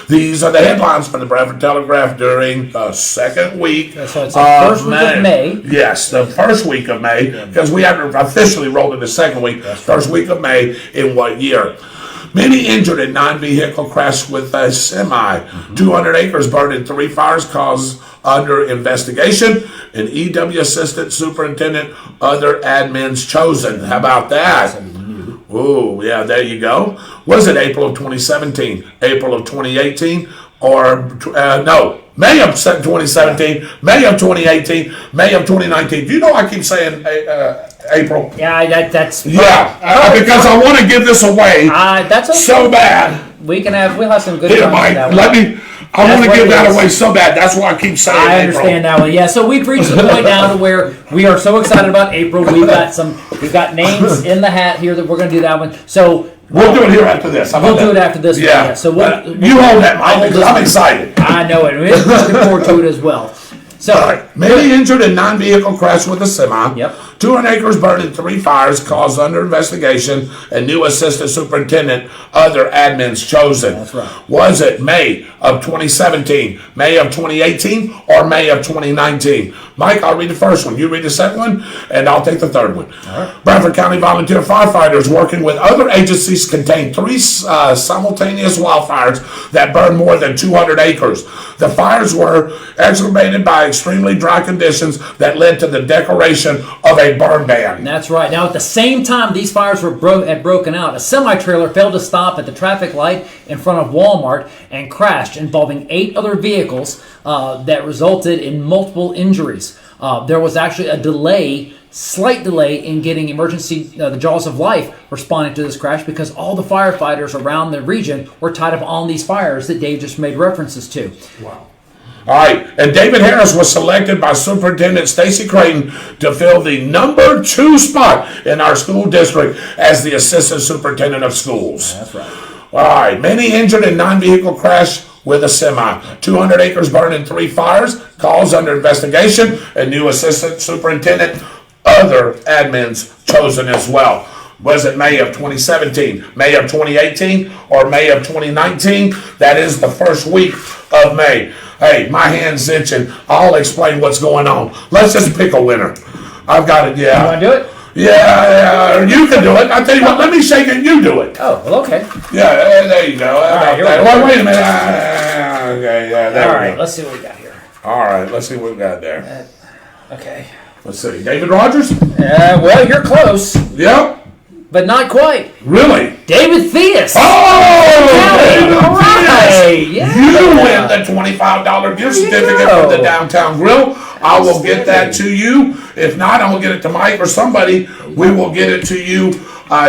These are the headlines for the Bradford Telegraph during the second week So it's the first week of May. Yes, the first week of May, because we haven't officially rolled in the second week. First week of May in what year? Many injured in 9-vehicle crash with a semi. 200 acres burned in 3 fires caused under investigation. An EW assistant superintendent, other admins chosen. How about that? Oh, yeah, there you go. Was it April of 2017, April of 2018, or May of 2017, May of 2018, May of 2019? Do you know I keep saying April? Yeah, that's... Yeah, because I want to give this away that's okay. so bad. We'll have some good Here, times Mike, with that one. I want to give that away so bad. That's why I keep saying I April. understand that one. Yeah, so we've reached the point now to where we are so excited about April. We've got names in the hat here that we're going to do that one. So We'll do it here after this. We'll do it after this. Yeah. So you hold that, Mike, because I'm excited. I know it. We're looking forward to it as well. So, All right. Many injured in non-vehicle crash with a semi. Yep. 200 acres burned in 3 fires caused under investigation. And new assistant superintendent, other admins chosen. That's right. Was it May of 2017, May of 2018, or May of 2019? Mike, I'll read the first one. You read the second one, and I'll take the third one. All right. Bradford County volunteer firefighters working with other agencies contained 3 simultaneous wildfires that burned more than 200 acres. The fires were exacerbated by extremely dry conditions that led to the declaration of a burn ban. that's right. Now, at the same time these fires were had broken out, a semi-trailer failed to stop at the traffic light in front of Walmart and crashed, involving 8 other vehicles that resulted in multiple injuries. There was actually a slight delay in getting the Jaws of Life responding to this crash because all the firefighters around the region were tied up on these fires that Dave just made references to. Wow. All right, and David Harris was selected by Superintendent Stacy Creighton to fill the number 2 spot in our school district as the Assistant Superintendent of Schools. That's right. All right, many injured in non-vehicle crash with a semi. 200 acres burned in 3 fires, calls under investigation, and new Assistant Superintendent, other admins chosen as well. Was it May of 2017, May of 2018, or May of 2019? That is the first week of May. Hey, my hand's itching. I'll explain what's going on. Let's just pick a winner. I've got it, yeah. You want to do it? Yeah, you can do it. I'll tell you what, let me shake it and you do it. Oh, well, okay. Yeah, there you go. right, here we go. Well, wait a minute. Okay, yeah, there All we right, go. let's see what we got here. All right, let's see what we got there. Okay. Let's see. David Rodgers? Well, you're close, Yep. but not quite. Really? David Theus. Oh! David all Theus. right. Yeah. You win the $25 gift certificate go. from the Downtown Grill. I will get that to you. If not, I will get it to Mike or somebody. We will get it to you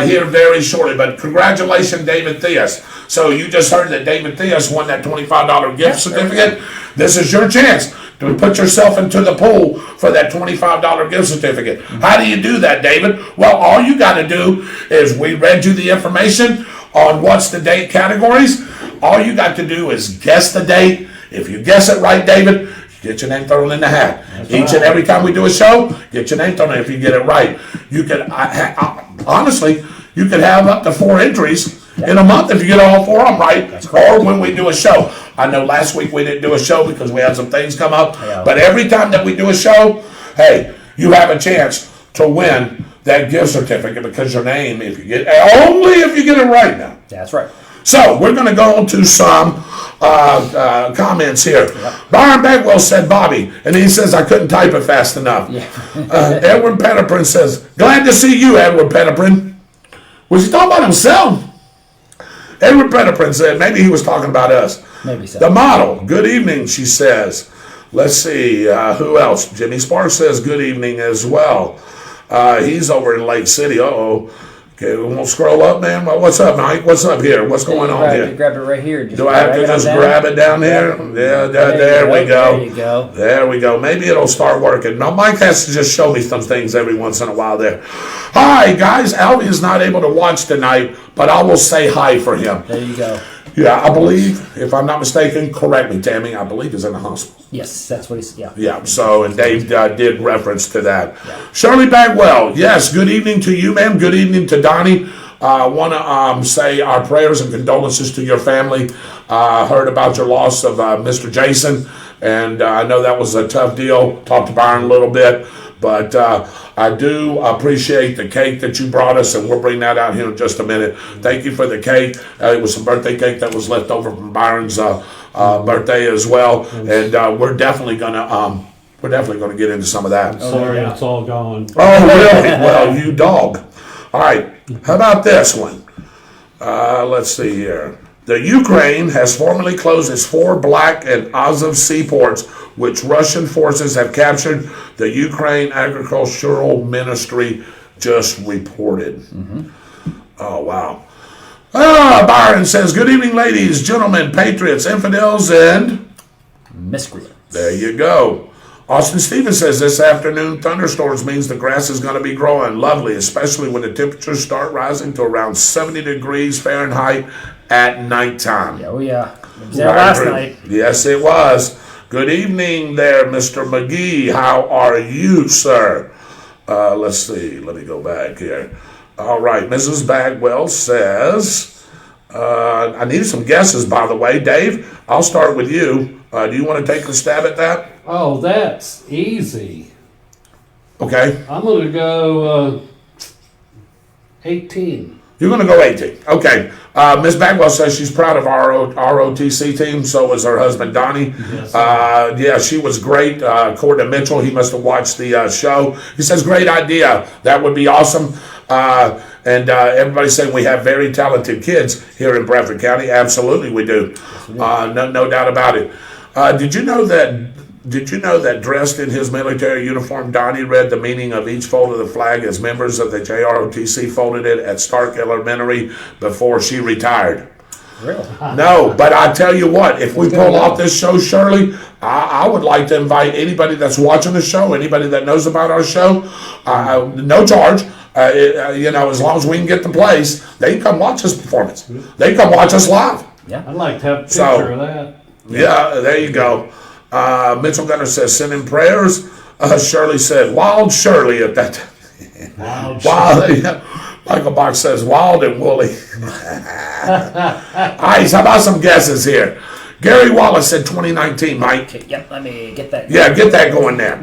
here very shortly. But congratulations, David Theus. So you just heard that David Theus won that $25 gift certificate. This is your chance to put yourself into the pool for that $25 gift certificate. How do you do that, David? Well, all you got to do is we read you the information on what's the date categories. All you got to do is guess the date. If you guess it right, David, get your name thrown in the hat. Each and every time we do a show, get your name thrown in if you get it right. You can, honestly, you could have up to 4 entries in a month if you get all 4 of them right, or when we do a show. I know last week we didn't do a show because we had some things come up, but every time that we do a show, hey, you have a chance to win that gift certificate because your name, if you get it right now. That's right. So we're going to go on to some comments here. Byron Bagwell said Bobby, and he says I couldn't type it fast enough. Edward Pettiprin says, glad to see you, Edward Pettiprin. Was he talking about himself? Edward Pettiprin said maybe he was talking about us. Maybe so. The model, good evening, she says. Let's see, who else? Jimmy Sparks says good evening as well. He's over in Lake City. Uh-oh. Okay, we won't scroll up, man. Well, what's up, Mike? What's up here? What's going on here? Grab it right here. Do I have to just grab it down here? Yeah, there we go. There you go. There we go. Maybe it'll start working. Now, Mike has to just show me some things every once in a while there. Hi, guys. Albie is not able to watch tonight, but I will say hi for him. There you go. Yeah, I believe, if I'm not mistaken, correct me, Tammy, I believe he's in the hospital. Yes, that's what he's, yeah. Yeah, so, and Dave did reference to that. Yeah. Shirley Bagwell, yes, good evening to you, ma'am. Good evening to Donnie. I want to say our prayers and condolences to your family. Heard about your loss of Mr. Jason, and I know that was a tough deal. Talked to Byron a little bit, but I do appreciate the cake that you brought us, and we'll bring that out here in just a minute. Thank you for the cake. It was some birthday cake that was left over from Byron's birthday as well, and we're definitely gonna get into some of that. Sorry, it's all gone. Oh, really? Well, you dog. All right, how about this one? Let's see here. The Ukraine has formally closed its 4 Black and Azov seaports, which Russian forces have captured, the Ukraine Agricultural Ministry just reported. Oh, wow. Byron says, good evening, ladies, gentlemen, patriots, infidels, and Miscreants. There you go. Austin Stevens says this afternoon thunderstorms means the grass is going to be growing lovely, especially when the temperatures start rising to around 70 degrees Fahrenheit at nighttime. Oh, yeah. It was there last night. Yes, it was. Good evening there, Mr. McGee. How are you, sir? Let's see. Let me go back here. All right. Mrs. Bagwell says, I need some guesses, by the way. Dave, I'll start with you. Do you want to take a stab at that? Oh, that's easy. Okay. I'm going to go 18. You're going to go 18. Okay. Ms. Bagwell says she's proud of our ROTC team. So is her husband, Donnie. Yes, yeah, she was great. According to Mitchell, he must have watched the show. He says, great idea. That would be awesome. And everybody's saying we have very talented kids here in Bradford County. Absolutely we do. No doubt about it. Did you know that dressed in his military uniform, Donnie read the meaning of each fold of the flag as members of the JROTC folded it at Stark Elementary before she retired? Really? No, but I tell you what, if we pull off this show, Shirley, I would like to invite anybody that's watching the show, anybody that knows about our show, no charge. As long as we can get the place, they can come watch this performance. They can come watch us live. Yeah. I'd like to have a picture of that. Yeah, there you go. Mitchell Gunner says, send in prayers. Shirley said, Wild Shirley at that time. Wild. Michael Box says, wild and woolly. All right, how about some guesses here? Gary Wallace said 2019, Mike. Okay, yep, let me get that. Yeah, get that going there.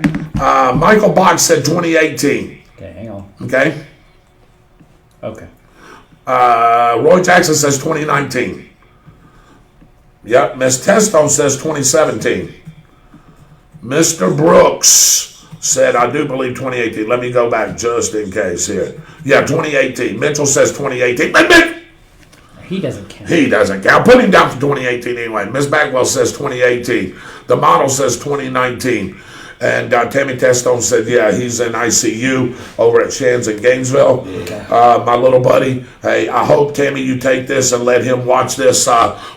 Michael Box said 2018. Okay, hang on. Okay. Okay. Roy Jackson says 2019. Yep, Miss Testone says 2017. Mr. Brooks said, I do believe 2018. Let me go back just in case here. Yeah, 2018. Mitchell says 2018. He doesn't count. He doesn't count. Put him down for 2018 anyway. Miss Bagwell says 2018. The model says 2019. And Tammy Testone said, yeah, he's in ICU over at Shands in Gainesville. My little buddy. Hey, I hope, Tammy, you take this and let him watch this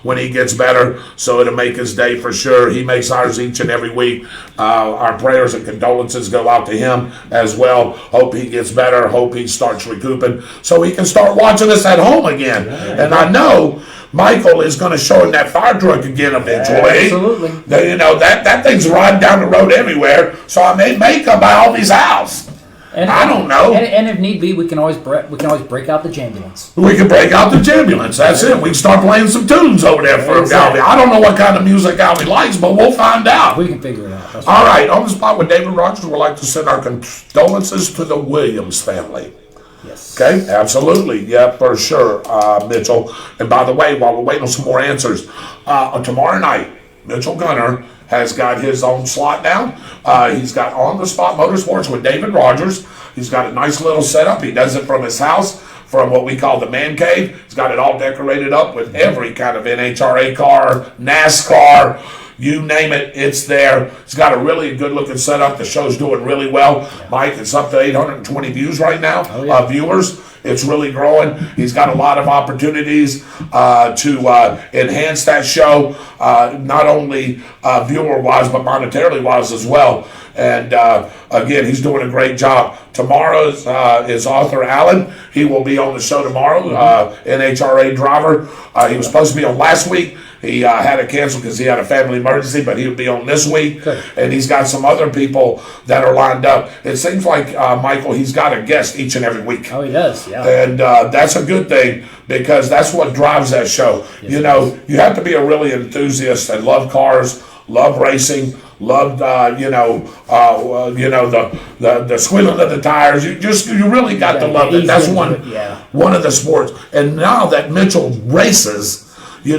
when he gets better, so it'll make his day for sure. He makes ours each and every week. Our prayers and condolences go out to him as well. Hope he gets better. Hope he starts recouping so he can start watching us at home again. And I know Michael is going to show him that fire truck again eventually. Absolutely. That thing's riding down the road everywhere. So I may come by Albie's house. And, I don't know. And if need be, we can always break out the jambulance. We can break out the Jambulance. That's it. We can start playing some tunes over there for Exactly. Albie. I don't know what kind of music Albie likes, but we'll find out. We can figure it out. That's All right. On the spot with David Rodgers, we'd like to send our condolences to the Williams family. Yes. Okay, absolutely. Yeah, for sure, Mitchell. And by the way, while we're waiting on some more answers, tomorrow night, Mitchell Gunner has got his own slot down. He's got On the Spot Motorsports with David Rodgers. He's got a nice little setup. He does it from his house, from what we call the man cave. He's got it all decorated up with every kind of NHRA car, NASCAR, you name it, it's there. It's got a really good looking setup. The show's doing really well. Mike, it's up to 820 views right now, viewers. It's really growing. He's got a lot of opportunities to enhance that show, not only viewer-wise, but monetarily-wise as well. And again, he's doing a great job. Tomorrow is Arthur Allen. He will be on the show tomorrow, NHRA driver. He was supposed to be on last week. He had to cancel because he had a family emergency, but he'll be on this week. Okay. And he's got some other people that are lined up. It seems like, Michael, he's got a guest each and every week. Oh, he does, yeah. And that's a good thing because that's what drives that show. Yes, you have to be a really enthusiast and love cars, love racing, love the squealing of the tires. You really got to love it. That's one of the sports. And now that Mitchell races, he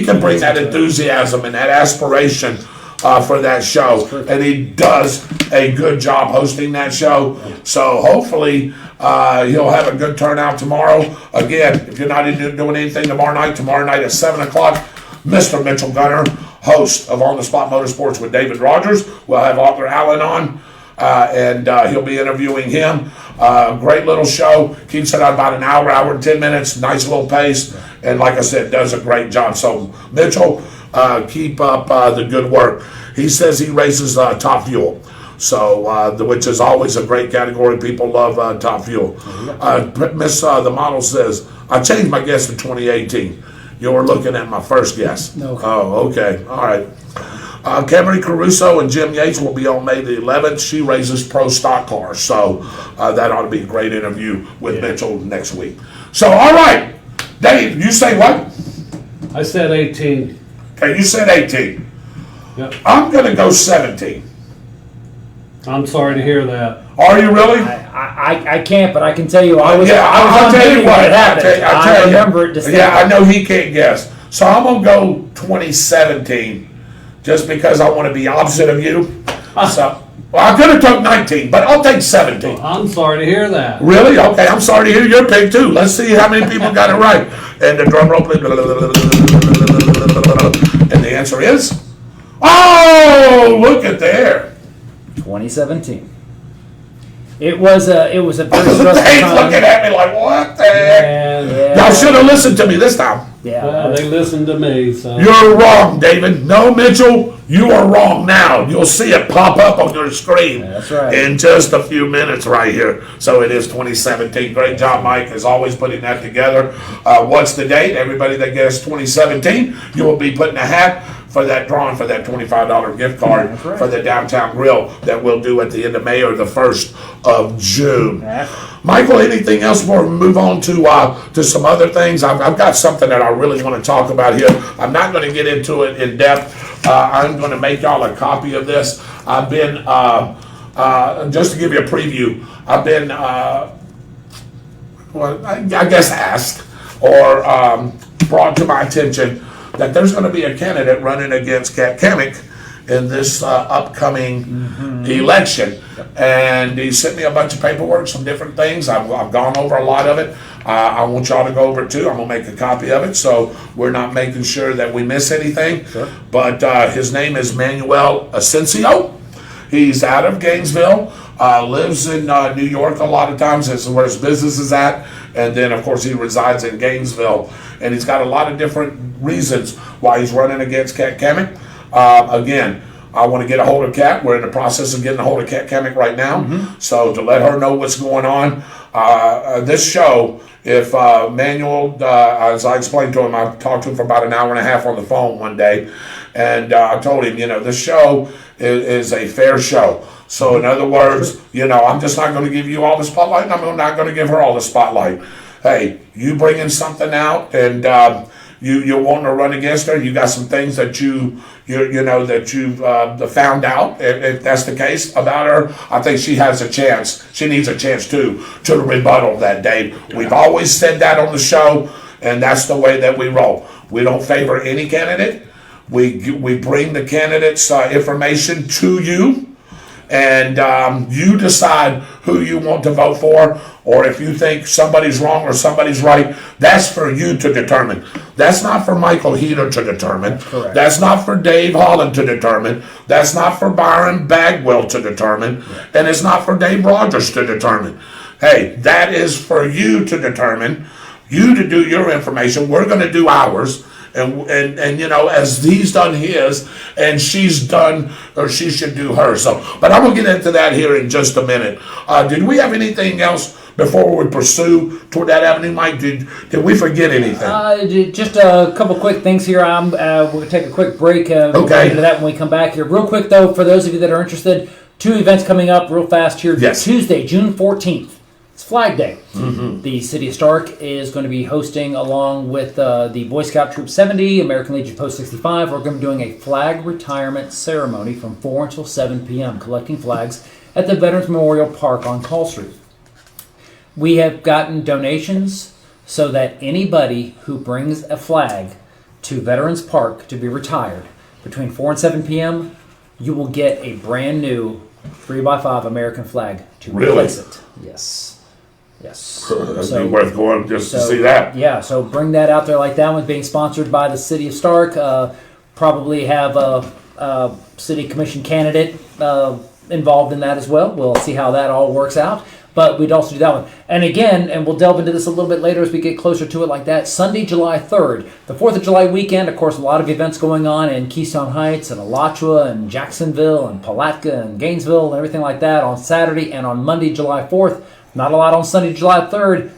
can bring that enthusiasm and that aspiration for that show. And he does a good job hosting that show. So hopefully he'll have a good turnout tomorrow. Again, if you're not doing anything tomorrow night at 7 o'clock, Mr. Mitchell Gunner, host of On the Spot Motorsports with David Rodgers. We'll have Arthur Allen on, and he'll be interviewing him. Great little show. Keeps it at about an hour and 10 minutes. Nice little pace. And like I said, does a great job. So, Mitchell, keep up the good work. He says he races Top Fuel. So, which is always a great category. People love Top Fuel. Miss the model says, I changed my guess to 2018. You were looking at my first guess. No. Oh, okay. All right. Camry Caruso and Jim Yates will be on May the 11th. She raises pro stock cars. So that ought to be a great interview with Mitchell next week. So, all right. Dave, you say what? I said 18. Okay, you said 18. Yep. I'm going to go 17. I'm sorry to hear that. Are you really? I can't, but I can tell you I was I'll on tell you duty what. when it happened. I remember it distinctly. Yeah, I know he can't guess. So I'm going to go 2017 just because I want to be opposite of you. So, well, I could have took 19, but I'll take 17. I'm sorry to hear that. Really? Okay, I'm sorry to hear your pick too. Let's see how many people got it right. And the drum roll, and the answer is, oh, look at there. 2017. It was a very stressful Dave's time. looking at me like, what the heck? And Y'all should have listened to me this time. Yeah. they listened to me, so. You're wrong, David. No, Mitchell, you are wrong now. You'll see it pop up on your screen That's right. in just a few minutes right here. So it is 2017. Great job, Mike, as always, putting that together. What's the date? Everybody that guessed 2017, you will be putting a hat for that drawing for that $25 gift card That's right. for the Downtown Grill that we'll do at the end of May or the 1st of June. Michael, anything else before we move on to some other things? I've got something that I really want to talk about here. I'm not going to get into it in depth. I'm going to make y'all a copy of this. I've been, just to give you a preview, I've been, well, I guess asked or brought to my attention that there's going to be a candidate running against Kat Kamick in this upcoming election. And he sent me a bunch of paperwork, some different things. I've gone over a lot of it. I want y'all to go over it too. I'm going to make a copy of it so we're not making sure that we miss anything. Sure. But his name is Manuel Asensio. He's out of Gainesville, lives in New York a lot of times. That's where his business is at. And then, of course, he resides in Gainesville. And he's got a lot of different reasons why he's running against Kat Kamick. Again, I want to get a hold of Kat. We're in the process of getting a hold of Kat Kamick right now. So to let her know what's going on. This show, if Manuel, as I explained to him, I talked to him for about an hour and a half on the phone one day. And I told him, this show is a fair show. So in other words, I'm just not going to give you all the spotlight, and I'm not going to give her all the spotlight. Hey, you bringing something out, and you're wanting to run against her. You got some things that you've found out. If that's the case about her, I think she has a chance. She needs a chance too to rebuttal that, Dave. We've always said that on the show, and that's the way that we roll. We don't favor any candidate. We bring the candidate's information to you. And you decide who you want to vote for, or if you think somebody's wrong or somebody's right, that's for you to determine. That's not for Michael Heater to determine. Correct. That's not for Dave Holland to determine. That's not for Byron Bagwell to determine. And it's not for Dave Rodgers to determine. Hey, that is for you to determine, you to do your information. We're going to do ours. And as he's done his, and she's done, or she should do hers. So, but I'm gonna get into that here in just a minute. Did we have anything else before we pursue toward that avenue, Mike? Did we forget anything? Just a couple quick things here. We're going to take a quick break. We'll get into that when we come back here. Real quick, though, for those of you that are interested, 2 events coming up real fast here. Yes. Tuesday, June 14th. It's Flag Day. The City of Stark is going to be hosting, along with the Boy Scout Troop 70, American Legion Post 65, we're going to be doing a flag retirement ceremony from 4 until 7 p.m., collecting flags at the Veterans Memorial Park on Call Street. We have gotten donations so that anybody who brings a flag to Veterans Park to be retired between 4 and 7 p.m., you will get a brand new 3x5 American flag to replace it. Yes. It'd be worth going just to see that. Yeah, so bring that out there. Like that one's being sponsored by the City of Stark. Probably have a city commission candidate involved in that as well. We'll see how that all works out. But we'd also do that one. And again, and we'll delve into this a little bit later as we get closer to it like that, Sunday, July 3rd, the 4th of July weekend, of course, a lot of events going on in Keystone Heights and Alachua and Jacksonville and Palatka and Gainesville and everything like that on Saturday and on Monday, July 4th. Not a lot on Sunday, July 3rd.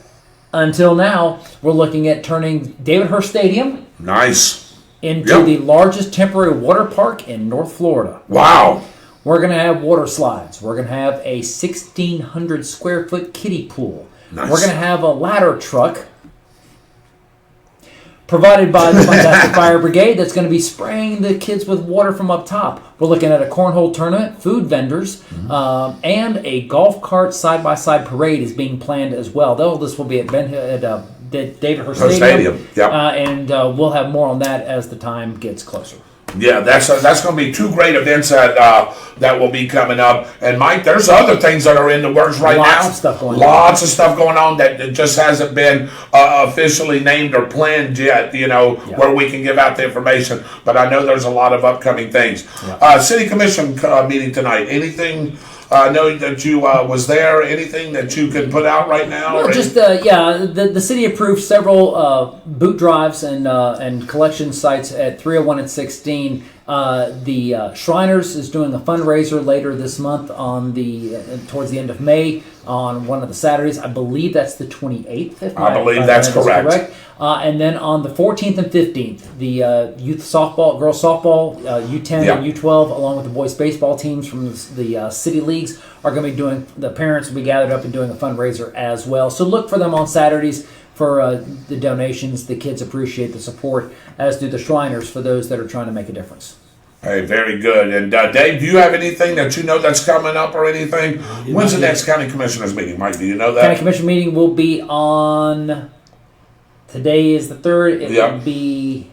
Until now, we're looking at turning David Hurst Stadium. Nice. into the largest temporary water park in North Florida. Wow. We're going to have water slides. We're going to have a 1,600 square foot kiddie pool. Nice. We're going to have a ladder truck provided by the Fantastic Fire Brigade that's going to be spraying the kids with water from up top. We're looking at a cornhole tournament, food vendors, and a golf cart side-by-side parade is being planned as well. This will be at David Hurst Stadium. Yep. And we'll have more on that as the time gets closer. Yeah, that's going to be two great events that will be coming up. And Mike, there's other things that are in the works right now. Lots of stuff going on. Lots of stuff going on that just hasn't been officially named or planned yet. Where we can give out the information. But I know there's a lot of upcoming things. City Commission meeting tonight. Anything? I know that you was there. Anything that you can put out right now? Well, just the city approved several boot drives and collection sites at 301 and 16. The Shriners is doing a fundraiser later this month on towards the end of May on one of the Saturdays. I believe that's the 28th. I believe that's correct. And then on the 14th and 15th, the youth softball, girls softball, U10 and U12, along with the boys baseball teams from the city leagues, are going to be doing. The parents will be gathered up and doing a fundraiser as well. So look for them on Saturdays for the donations. The kids appreciate the support, as do the Shriners for those that are trying to make a difference. Hey, very good. And Dave, do you have anything that you know that's coming up or anything? When's the next county commissioners meeting, Mike? Do you know that? County commission meeting will be on. Today is the 3rd. It will be.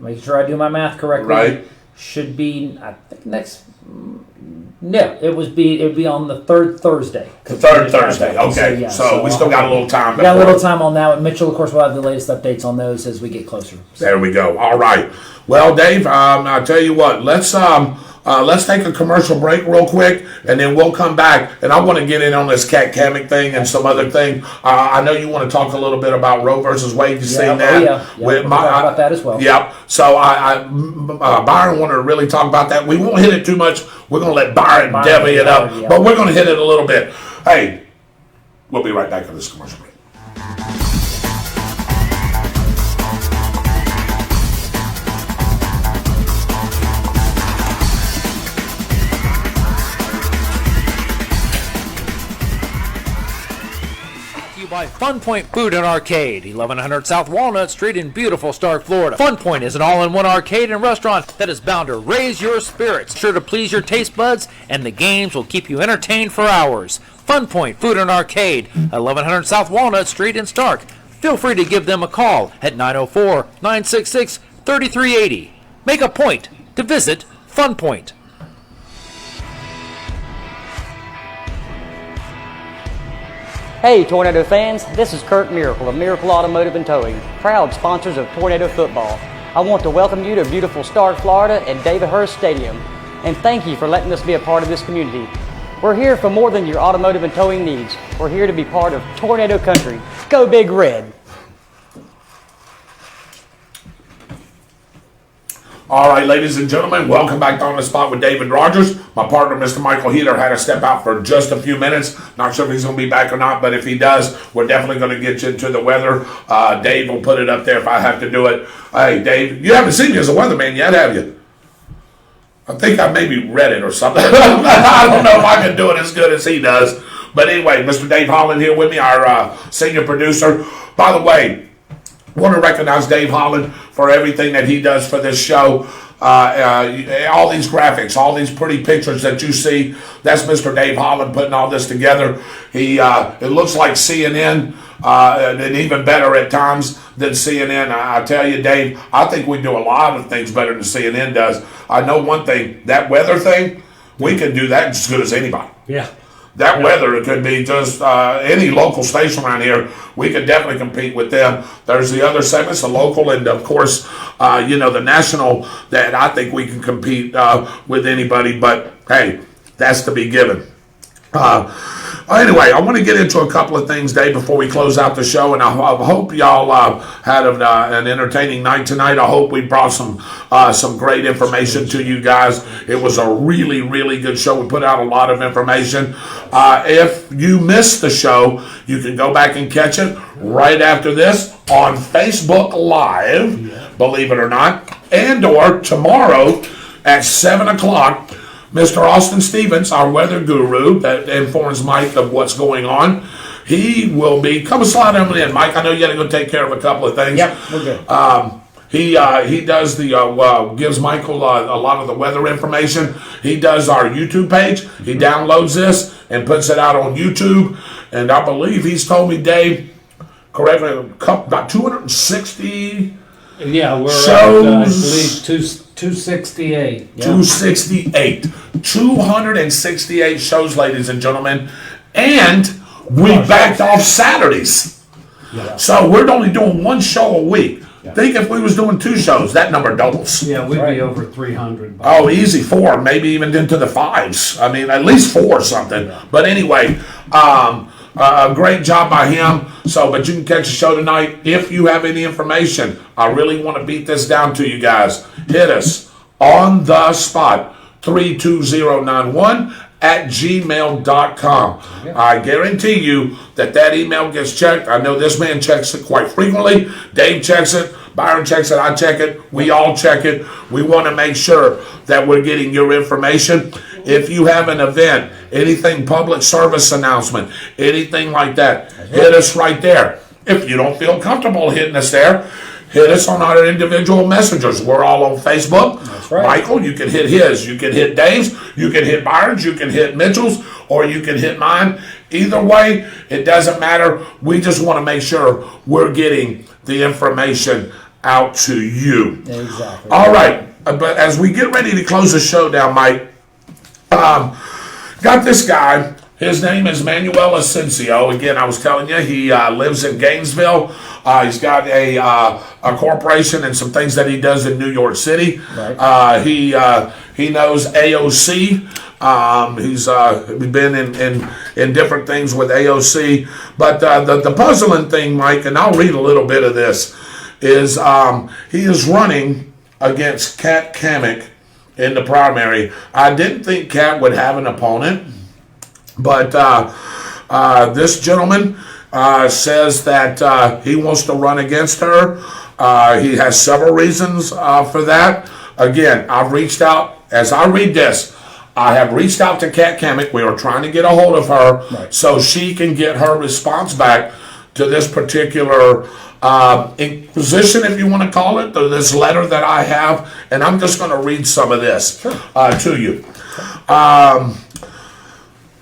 Making sure I do my math correctly. Right. Should be. I think next. No, it would be on the 3rd Thursday. The 3rd Thursday. Okay. So we still got a little time. We got a little time on that. Mitchell, of course, will have the latest updates on those as we get closer. There we go. All right. Well, Dave, I'll tell you what. Let's take a commercial break real quick, and then we'll come back. And I want to get in on this cat Kamek thing and some other thing. I know you want to talk a little bit about Roe versus Wade. You seen that? We'll talk about that as well. Yep. So Byron wanted to really talk about that. We won't hit it too much. We're going to let Byron devy it up, but we're going to hit it a little bit. Hey, we'll be right back on this commercial break. By Fun Point Food and Arcade, 1100 South Walnut Street in beautiful Stark, Florida. Fun Point is an all-in-one arcade and restaurant that is bound to raise your spirits, sure to please your taste buds, and the games will keep you entertained for hours. Fun Point Food and Arcade, 1100 South Walnut Street in Stark. Feel free to give them a call at 904-966-3380. Make a point to visit Fun Point. Hey Tornado fans, this is Kurt Miracle of Miracle Automotive and Towing, proud sponsors of Tornado Football. I want to welcome you to beautiful Stark, Florida at David Hurst Stadium, and thank you for letting us be a part of this community. We're here for more than your automotive and towing needs. We're here to be part of Tornado Country. Go Big Red! All right, ladies and gentlemen, welcome back to On the Spot with David Rodgers. My partner, Mr. Michael Heater, had to step out for just a few minutes. Not sure if he's going to be back or not, but if he does, we're definitely going to get you into the weather. Dave will put it up there if I have to do it. Hey, Dave, you haven't seen me as a weatherman yet, have you? I think I maybe read it or something. I don't know if I can do it as good as he does. But anyway, Mr. Dave Holland here with me, our senior producer. By the way, I want to recognize Dave Holland for everything that he does for this show. All these graphics, all these pretty pictures that you see, that's Mr. Dave Holland putting all this together. It looks like CNN, and even better at times than CNN. I tell you, Dave, I think we do a lot of things better than CNN does. I know one thing, that weather thing, we can do that as good as anybody. Yeah. That weather, it could be just any local station around here. We could definitely compete with them. There's the other segments, the local, and of course, the national, that I think we can compete with anybody. But hey, that's to be given. Anyway, I want to get into a couple of things, Dave, before we close out the show, and I hope y'all had an entertaining night tonight. I hope we brought some great information to you guys. It was a really, really good show. We put out a lot of information. If you missed the show, you can go back and catch it right after this on Facebook Live, believe it or not. and or tomorrow at 7 o'clock, Mr. Austin Stevens, our weather guru that informs Mike of what's going on, he will be, come slide him in, Mike. I know you got to go take care of a couple of things. Yep, we're good. He does gives Michael a lot of the weather information. He does our YouTube page. He downloads this and puts it out on YouTube. And I believe he's told me, Dave, correct me, about 260 Yeah, we're shows. at, I believe, 268. Yeah. 268. 268 shows, ladies and gentlemen. And we backed off Saturdays. Yeah. So we're only doing one show a week. Think if we was doing 2 shows, that number doubles. Yeah, we'd Right. be over 300. Oh, easy 4, maybe even into the 5s. I mean, at least 4 or something. But anyway, a great job by him. So, but you can catch the show tonight. If you have any information, I really want to beat this down to you guys. Hit us on the spot, 32091 at gmail.com. I guarantee you that email gets checked. I know this man checks it quite frequently. Dave checks it. Byron checks it. I check it. We all check it. We want to make sure that we're getting your information. If you have an event, anything, public service announcement, anything like that, hit us right there. If you don't feel comfortable hitting us there, hit us on our individual messengers. We're all on Facebook. That's right. Michael, you can hit his. You can hit Dave's. You can hit Byron's. You can hit Mitchell's. Or you can hit mine. Either way, it doesn't matter. We just want to make sure we're getting the information out to you. Exactly. All right. But as we get ready to close the show down, Mike, got this guy. His name is Manuel Asensio. Again, I was telling you, he lives in Gainesville. He's got a corporation and some things that he does in New York City. Right. He knows AOC. He's been in different things with AOC. But the puzzling thing, Mike, and I'll read a little bit of this, is he is running against Kat Kamek in the primary. I didn't think Kat would have an opponent. But this gentleman says that he wants to run against her. He has several reasons for that. Again, I've reached out, as I read this, I have reached out to Kat Kamek. We are trying to get a hold of her so she can get her response back to this particular inquisition, if you want to call it, to this letter that I have. And I'm just going to read some of this to you.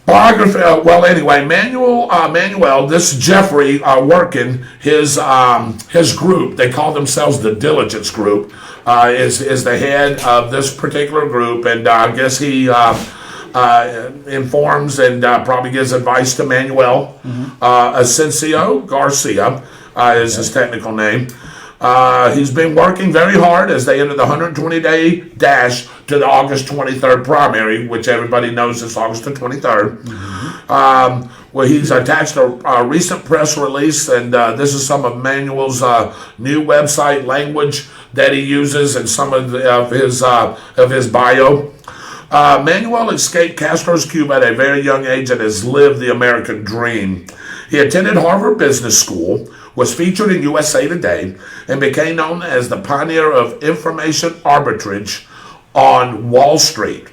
Biography. Well, anyway, Manuel. This is Jeffrey working his group. They call themselves the Diligence Group. Is the head of this particular group, and I guess he informs and probably gives advice to Manuel Asensio Garcia is his technical name. He's been working very hard as they enter the 120-day dash to the August 23rd primary, which everybody knows is August the 23rd. Where he's attached a recent press release, and this is some of Manuel's new website language that he uses, and some of his bio. Manuel escaped Castro's Cuba at a very young age and has lived the American dream. He attended Harvard Business School, was featured in USA Today, and became known as the pioneer of information arbitrage on Wall Street.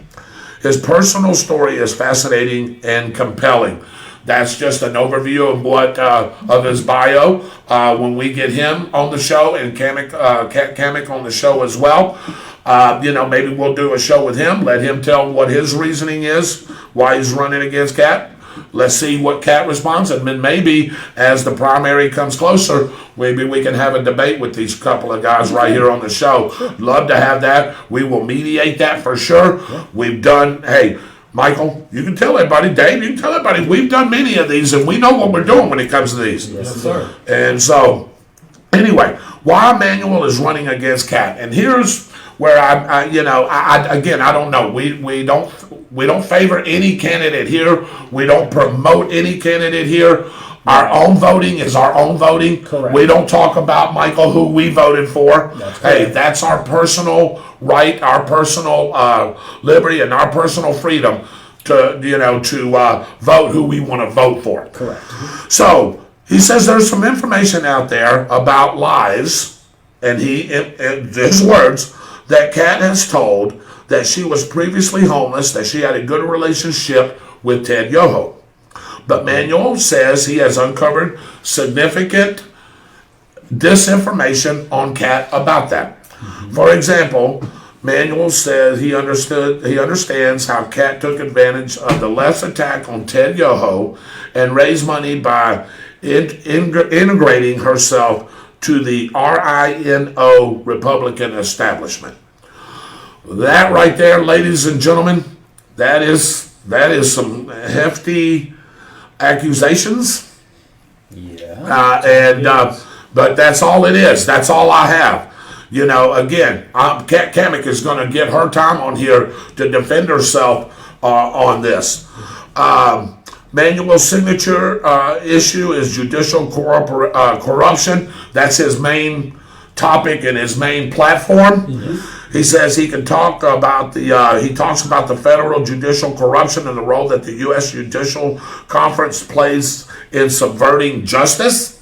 His personal story is fascinating and compelling. That's just an overview of what of his bio. When we get him on the show, and Kat Kamek on the show as well, maybe we'll do a show with him. Let him tell what his reasoning is, why he's running against Kat. Let's see what Kat responds, and then maybe as the primary comes closer, maybe we can have a debate with these couple of guys right here on the show. Love to have that. We will mediate that for sure. We've done, hey, Michael, you can tell everybody, Dave, you can tell everybody, we've done many of these, and we know what we're doing when it comes to these. Yes, sir. And so, anyway, why Manuel is running against Kat, and here's where I don't know. We don't favor any candidate here. We don't promote any candidate here. Our own voting is our own voting. Correct. We don't talk about, Michael, who we voted for. Hey, that's our personal right, our personal liberty, and our personal freedom to vote who we want to vote for. Correct. So he says there's some information out there about lies, and his words, that Kat has told that she was previously homeless, that she had a good relationship with Ted Yoho. But Manuel says he has uncovered significant disinformation on Kat about that. For example, Manuel says he understands how Kat took advantage of the left's attack on Ted Yoho and raised money by integrating herself to the RINO Republican establishment. That right there, ladies and gentlemen, that is some hefty accusations. Yeah. But that's all it is. That's all I have. You know, again, Kat Kamick is going to get her time on here to defend herself on this. Manuel's signature issue is judicial corruption. That's his main topic and his main platform. He says he can talk about he talks about the federal judicial corruption and the role that the U.S. Judicial Conference plays in subverting justice.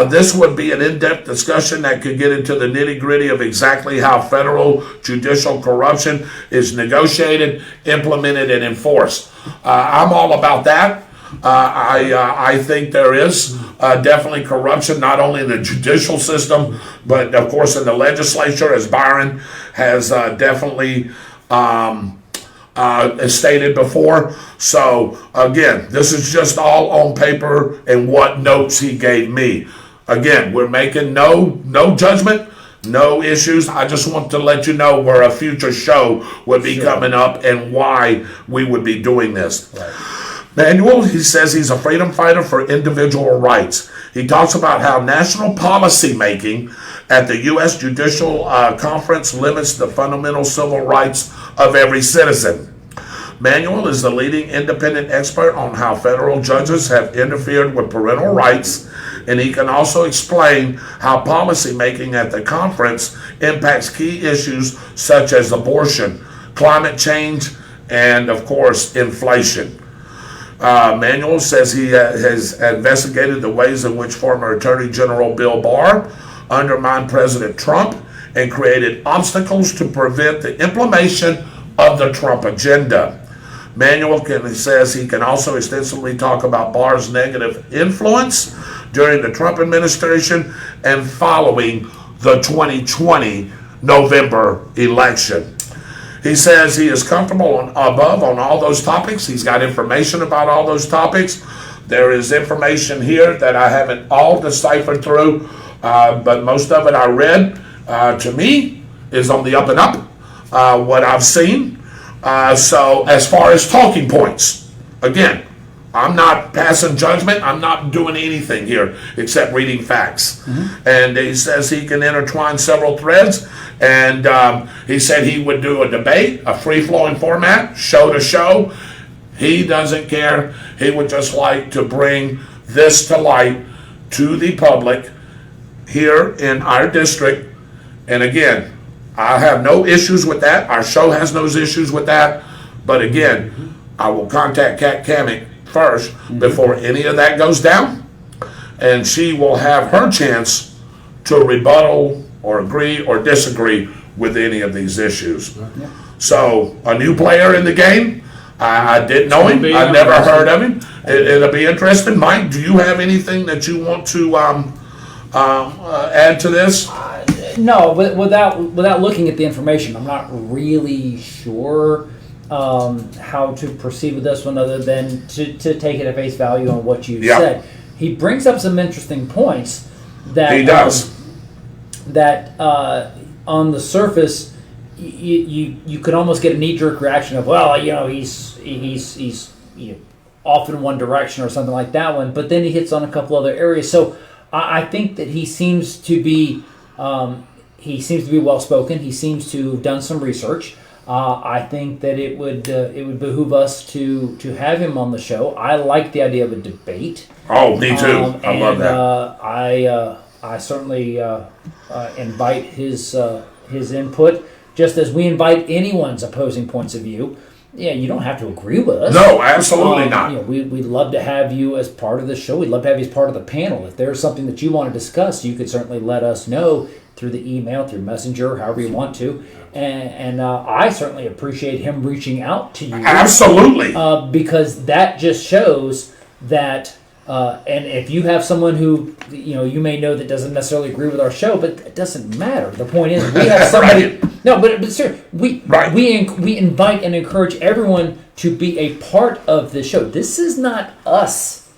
This would be an in-depth discussion that could get into the nitty-gritty of exactly how federal judicial corruption is negotiated, implemented, and enforced. I'm all about that. I think there is definitely corruption, not only in the judicial system, but of course in the legislature, as Byron has definitely stated before. So again, this is just all on paper and what notes he gave me. Again, we're making no judgment, no issues. I just want to let you know where a future show would be coming up and why we would be doing this. Manuel, he says he's a freedom fighter for individual rights. He talks about how national policy making at the U.S. Judicial Conference limits the fundamental civil rights of every citizen. Manuel is the leading independent expert on how federal judges have interfered with parental rights, and he can also explain how policy making at the conference impacts key issues such as abortion, climate change, and of course, inflation. Manuel says he has investigated the ways in which former Attorney General Bill Barr undermined President Trump and created obstacles to prevent the implementation of the Trump agenda. Manuel says he can also extensively talk about Barr's negative influence during the Trump administration and following the 2020 November election. He says he is comfortable above on all those topics. He's got information about all those topics. There is information here that I haven't all deciphered through, but most of it I read, to me, is on the up and up, what I've seen. So as far as talking points, again, I'm not passing judgment. I'm not doing anything here except reading facts. And he says he can intertwine several threads. And he said he would do a debate, a free-flowing format, show to show. He doesn't care. He would just like to bring this to light to the public here in our district. And again, I have no issues with that. Our show has no issues with that. But again, I will contact Kat Kamick first before any of that goes down. And she will have her chance to rebuttal or agree or disagree with any of these issues. So, a new player in the game. I didn't know him. I never heard of him. It'll be interesting. Mike, do you have anything that you want to add to this? No, without looking at the information, I'm not really sure how to proceed with this one other than to take it at face value on what you said. He brings up some interesting points that he does. That on the surface, you could almost get a knee-jerk reaction of, well, you know, he's off in one direction or something like that one. But then he hits on a couple other areas. So I think that he seems to be well spoken. He seems to have done some research. I think that it would behoove us to have him on the show. I like the idea of a debate. Oh, me too. I love that. I certainly invite his input, just as we invite anyone's opposing points of view. Yeah, you don't have to agree with us. No, absolutely not. You know, we'd love to have you as part of the show. We'd love to have you as part of the panel. If there's something that you want to discuss, you could certainly let us know through the email, through Messenger, however you want to. And I certainly appreciate him reaching out to you. Absolutely. Because that just shows that, and if you have someone who, you may know that doesn't necessarily agree with our show, but it doesn't matter. The point is, we have somebody. Right. No, but seriously, we invite and encourage everyone to be a part of the show. This is not us.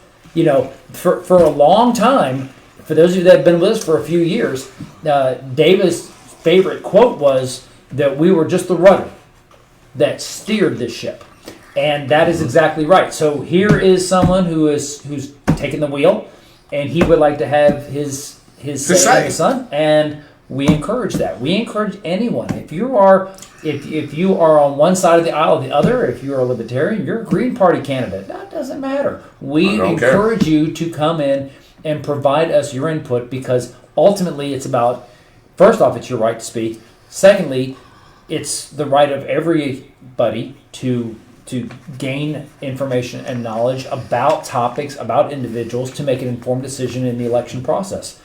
For a long time, for those of you that have been with us for a few years, David's favorite quote was that we were just the rudder that steered this ship. And that is exactly right. So here is someone who's taken the wheel, and he would like to have his say in the sun, and we encourage that. We encourage anyone. If you are on one side of the aisle or the other, if you're a libertarian, you're a Green Party candidate, that doesn't matter. We encourage you to come in and provide us your input, because ultimately it's about, first off, it's your right to speak. Secondly, it's the right of everybody to gain information and knowledge about topics, about individuals, to make an informed decision in the election process.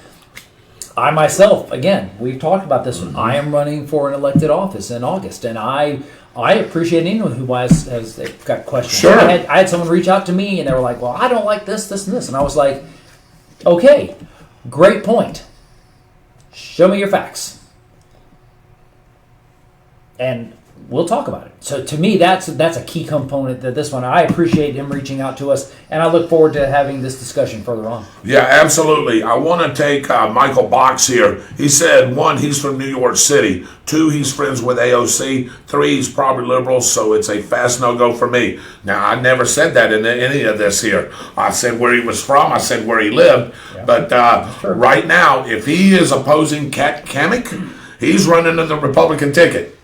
I myself, again, we've talked about this one. I am running for an elected office in August, and I appreciate anyone who has got questions. Sure. I had someone reach out to me, and they were like, well, I don't like this, this, and this. And I was like, okay, great point. Show me your facts. And we'll talk about it. So to me, that's a key component that this one. I appreciate him reaching out to us, and I look forward to having this discussion further on. Yeah, absolutely. I want to take Michael Box here. He said, 1, he's from New York City. 2, he's friends with AOC. 3, he's probably liberal, so it's a fast no-go for me. Now, I never said that in any of this here. I said where he was from. I said where he lived. Yeah. But right now, if he is opposing Kat Kamik, he's running in the Republican ticket.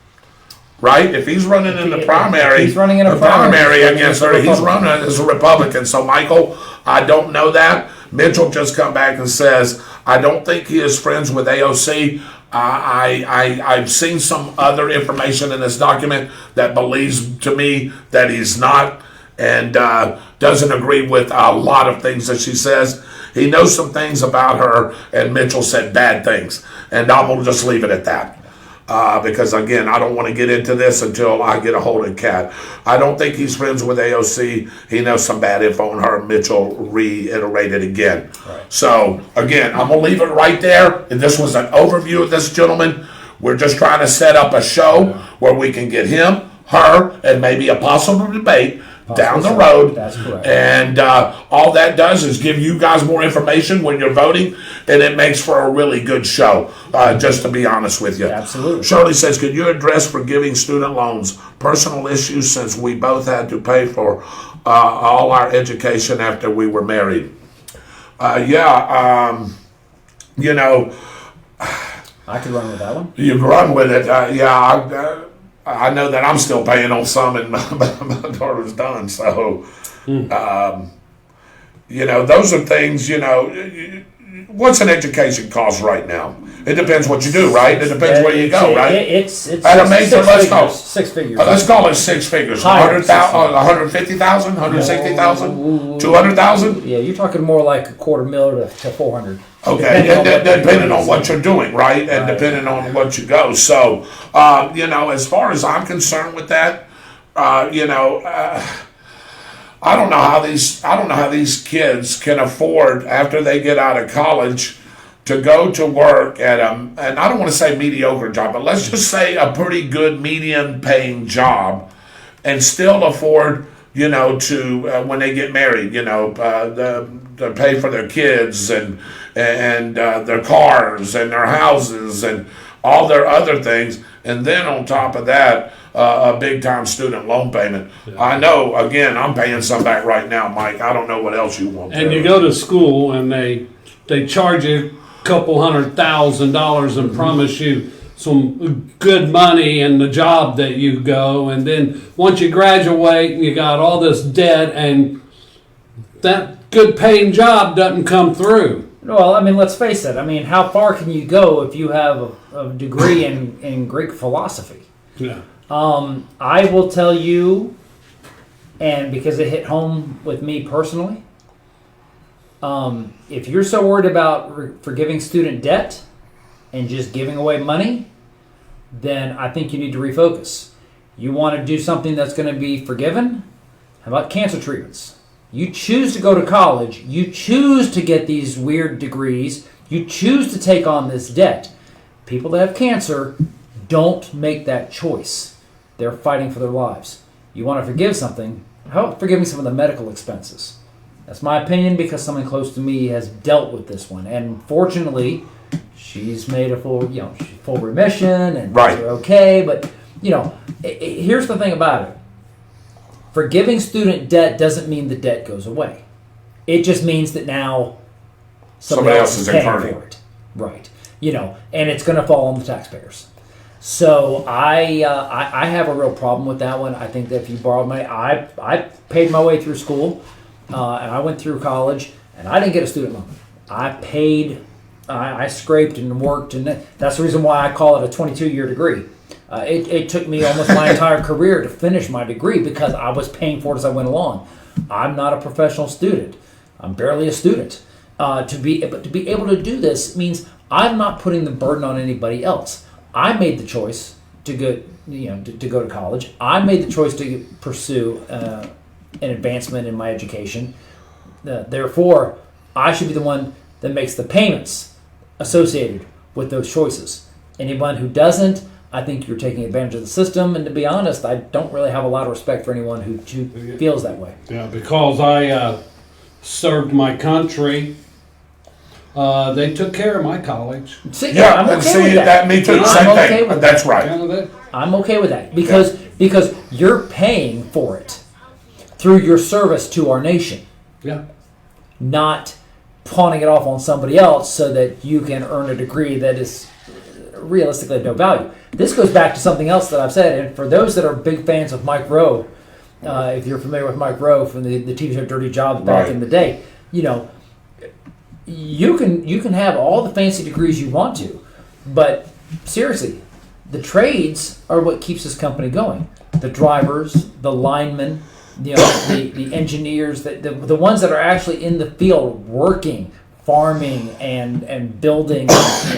Right? If he's running in the primary, against her, he's running as a Republican. So, Michael, I don't know that. Mitchell just come back and says, I don't think he is friends with AOC. I've seen some other information in this document that believes to me that he's not, and doesn't agree with a lot of things that she says. He knows some things about her, and Mitchell said bad things. And I'm going to just leave it at that. Because, again, I don't want to get into this until I get a hold of Kat. I don't think he's friends with AOC. He knows some bad info on her. Mitchell reiterated again. Right. So, again, I'm going to leave it right there. And this was an overview of this gentleman. We're just trying to set up a show where we can get him, her, and maybe a possible debate down the road. That's correct. And all that does is give you guys more information when you're voting, and it makes for a really good show, just to be honest with you. Absolutely. Shirley says, could you address forgiving student loans, personal issues, since we both had to pay for all our education after we were married? I could run with that one. You can run with it. I know that I'm still paying on some, and my daughter's done. So, those are things, what's an education cost right now? It depends what you do, right? It depends where you go, right? It's at a major, let's go. 6 figures. Let's call it 6 figures. 100,000, 150,000, 160,000, 200,000? Yeah, you're talking more like $250,000 to 400. Okay, depending on what you're doing, right? And depending on what you go. So, as far as I'm concerned with that, I don't know how these kids can afford, after they get out of college, to go to work at and I don't want to say mediocre job, but let's just say a pretty good median paying job, and still afford, to when they get married, to pay for their kids and their cars and their houses and all their other things, and then on top of that, a big-time student loan payment. Yeah. I know, again, I'm paying some back right now, Mike. I don't know what else you want. And you go to school, and they charge you a couple $100,000 and promise you some good money in the job that you go, and then once you graduate, you got all this debt, and that good-paying job doesn't come through. Well, I mean, let's face it. I mean, how far can you go if you have a degree in Greek philosophy? Yeah. I will tell you, and because it hit home with me personally, if you're so worried about forgiving student debt and just giving away money, then I think you need to refocus. You want to do something that's going to be forgiven? How about cancer treatments? You choose to go to college. You choose to get these weird degrees. You choose to take on this debt. People that have cancer don't make that choice. They're fighting for their lives. You want to forgive something? How about forgiving some of the medical expenses? That's my opinion because someone close to me has dealt with this one. And fortunately, she's made a full remission and Right. things are okay. But, here's the thing about it. Forgiving student debt doesn't mean the debt goes away. It just means that now somebody else is paying for it. Right. And it's going to fall on the taxpayers. So I have a real problem with that one. I think that if you borrowed money, I paid my way through school, and I went through college, and I didn't get a student loan. I paid, I scraped and worked, and that's the reason why I call it a 22-year degree. It took me almost my entire career to finish my degree because I was paying for it as I went along. I'm not a professional student. I'm barely a student. To be able to do this means I'm not putting the burden on anybody else. I made the choice to go, to go to college. I made the choice to pursue an advancement in my education. Therefore, I should be the one that makes the payments associated with those choices. Anyone who doesn't, I think you're taking advantage of the system. And to be honest, I don't really have a lot of respect for anyone who feels that way. Yeah, because I served my country. They took care of my college. I'm okay with that. Me too. I'm Same okay thing. with That's that. right. I'm okay with that because you're paying for it through your service to our nation. Yeah. Not pawning it off on somebody else so that you can earn a degree that is realistically of no value. This goes back to something else that I've said, and for those that are big fans of Mike Rowe, if you're familiar with Mike Rowe from the TV show Dirty Jobs back in the day, you can have all the fancy degrees you want to, but seriously, the trades are what keeps this company going. The drivers, the linemen, the engineers, the ones that are actually in the field working, farming and building,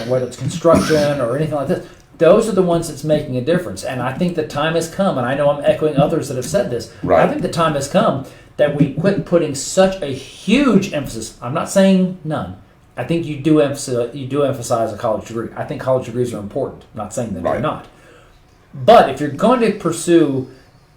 whether it's construction or anything like this. Those are the ones that's making a difference. And I think the time has come, and I know I'm echoing others that have said this, right. I think the time has come that we quit putting such a huge emphasis. I'm not saying none. I think you do emphasize a college degree. I think college degrees are important. I'm not saying that they're not. But if you're going to pursue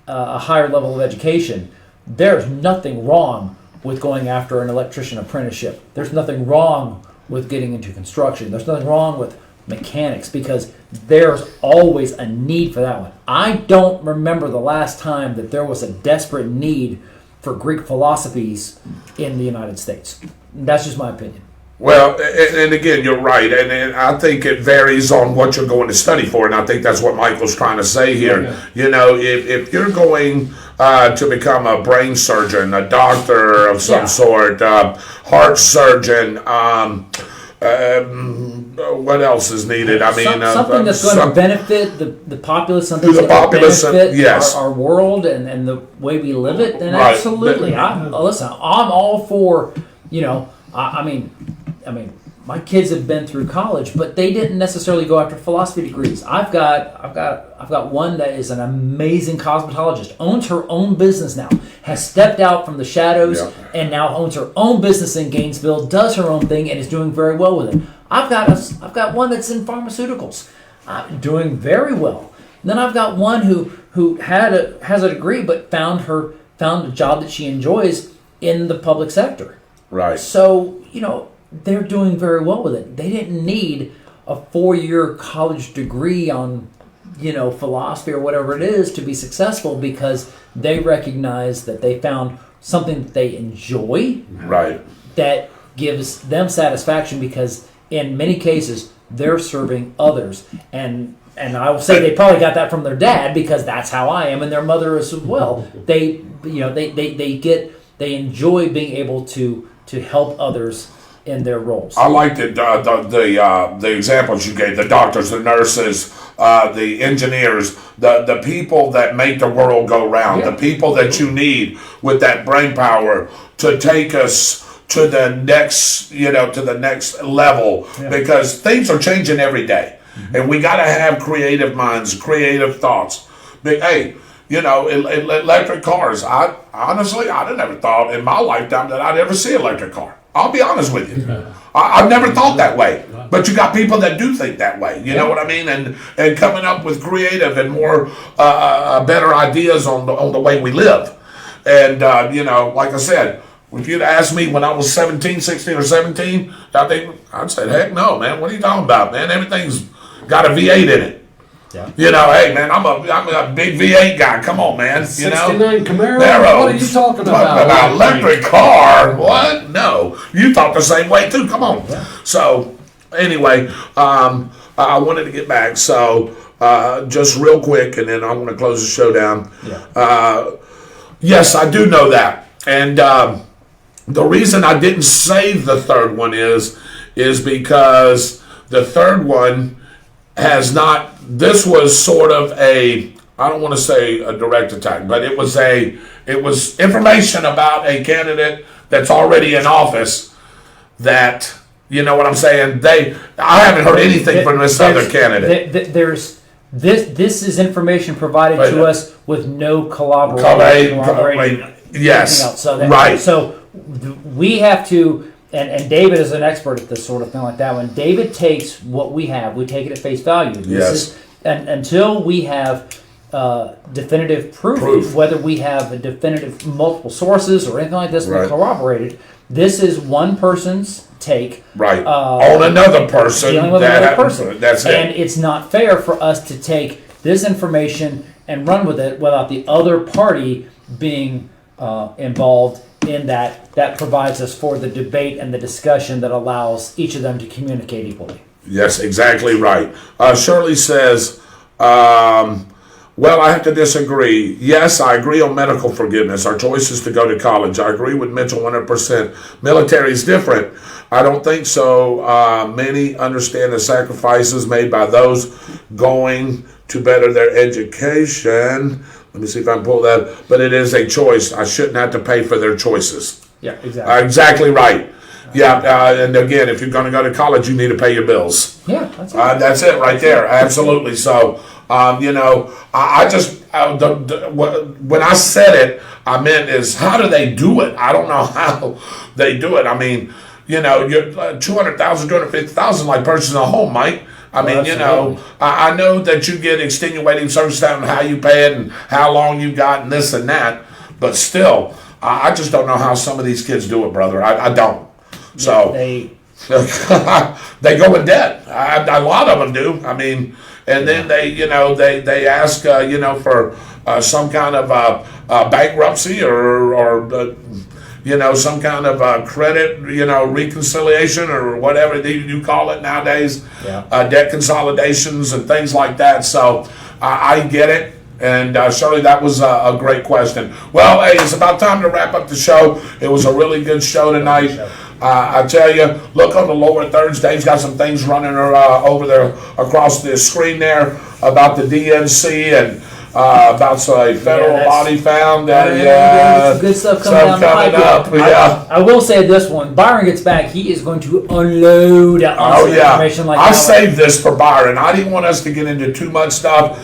a higher level of education, there's nothing wrong with going after an electrician apprenticeship. There's nothing wrong with getting into construction. There's nothing wrong with mechanics because there's always a need for that one. I don't remember the last time that there was a desperate need for Greek philosophies in the United States. That's just my opinion. Well, and again, you're right, and I think it varies on what you're going to study for, and I think that's what Michael's trying to say here. Yeah. If you're going to become a brain surgeon, a doctor of some sort, heart surgeon, what else is needed? I mean, something that's going to benefit the populace, something that's going to benefit our world and the way we live it. Then absolutely, listen, I'm all for. I mean, my kids have been through college, but they didn't necessarily go after philosophy degrees. I've got one that is an amazing cosmetologist, owns her own business now, has stepped out from the shadows, and now owns her own business in Gainesville, does her own thing, and is doing very well with it. I've got one that's in pharmaceuticals, doing very well. And then I've got one who has a degree, but found a job that she enjoys in the public sector. Right. So, they're doing very well with it. They didn't need a 4-year college degree on, philosophy or whatever it is to be successful because they recognize that they found something that they enjoy. Right. That gives them satisfaction because in many cases they're serving others. And I will say they probably got that from their dad because that's how I am and their mother as well. They enjoy being able to help others in their roles. I liked it, the examples you gave, the doctors, the nurses, the engineers, the people that make the world go round, the people that you need with that brain power to take us to the next, to the next level, because things are changing every day. And we got to have creative minds, creative thoughts. But hey, electric cars. I honestly never thought in my lifetime that I'd ever see an electric car. I'll be honest with you. I've never thought that way. But you got people that do think that way. You know what I mean? And coming up with creative and more better ideas on the way we live. And like I said, if you'd asked me when I was 16 or 17, I'd say, heck no, man. What are you talking about, man? Everything's got a V8 in it. Yeah. Hey, man, I'm a big V8 guy. Come on, man. 69 Camaro? Narrow. What are you talking about? About electric car? What? No. You thought the same way, too. Come on. Yeah. So, anyway, I wanted to get back. So, just real quick, and then I'm going to close the show down. Yeah. Yes, I do know that. And the reason I didn't say the third one is because the third one has not, this was sort of I don't want to say a direct attack, but it was information about a candidate that's already in office that, you know what I'm saying? I haven't heard anything from this other candidate. This is information provided to us with no corroborating yes, else. So right. So we have to, and David is an expert at this sort of thing like that. When David takes what we have, we take it at face value. And until we have definitive proof, whether we have a definitive multiple sources or anything like this, corroborated, this is one person's take. Right. On another person. Dealing with another person. That's it. And it's not fair for us to take this information and run with it without the other party being involved in that. That provides us for the debate and the discussion that allows each of them to communicate equally. Yes, exactly right. Shirley says, well, I have to disagree. Yes, I agree on medical forgiveness. Our choice is to go to college. I agree with Mitchell 100%. Military is different. I don't think so. Many understand the sacrifices made by those going to better their education. Let me see if I can pull that. But it is a choice. I shouldn't have to pay for their choices. Yeah, exactly. Exactly right. Yeah, and again, if you're going to go to college, you need to pay your bills. Yeah, that's it. That's it right there. Absolutely. So, I just, when I said it, I meant is how do they do it? I don't know how they do it. I mean, you're 200,000, 250,000 like purchasing a home, Mike. I mean, I know that you get extenuating circumstances on how you pay it and how long you got and this and that, but still, I just don't know how some of these kids do it, brother. I don't. So they go in debt. A lot of them do. I mean, and then they ask for some kind of bankruptcy or some kind of credit reconciliation or whatever you call it nowadays. Debt consolidations and things like that. So I get it. And Shirley, that was a great question. Well, hey, it's about time to wrap up the show. It was a really good show tonight. I tell you, look on the lower thirds. Dave's got some things running over there across the screen there about the DNC and about a federal body found. Some good stuff coming down up. I will say this one. Byron gets back. He is going to unload on information like that. I saved this for Byron. I didn't want us to get into too much stuff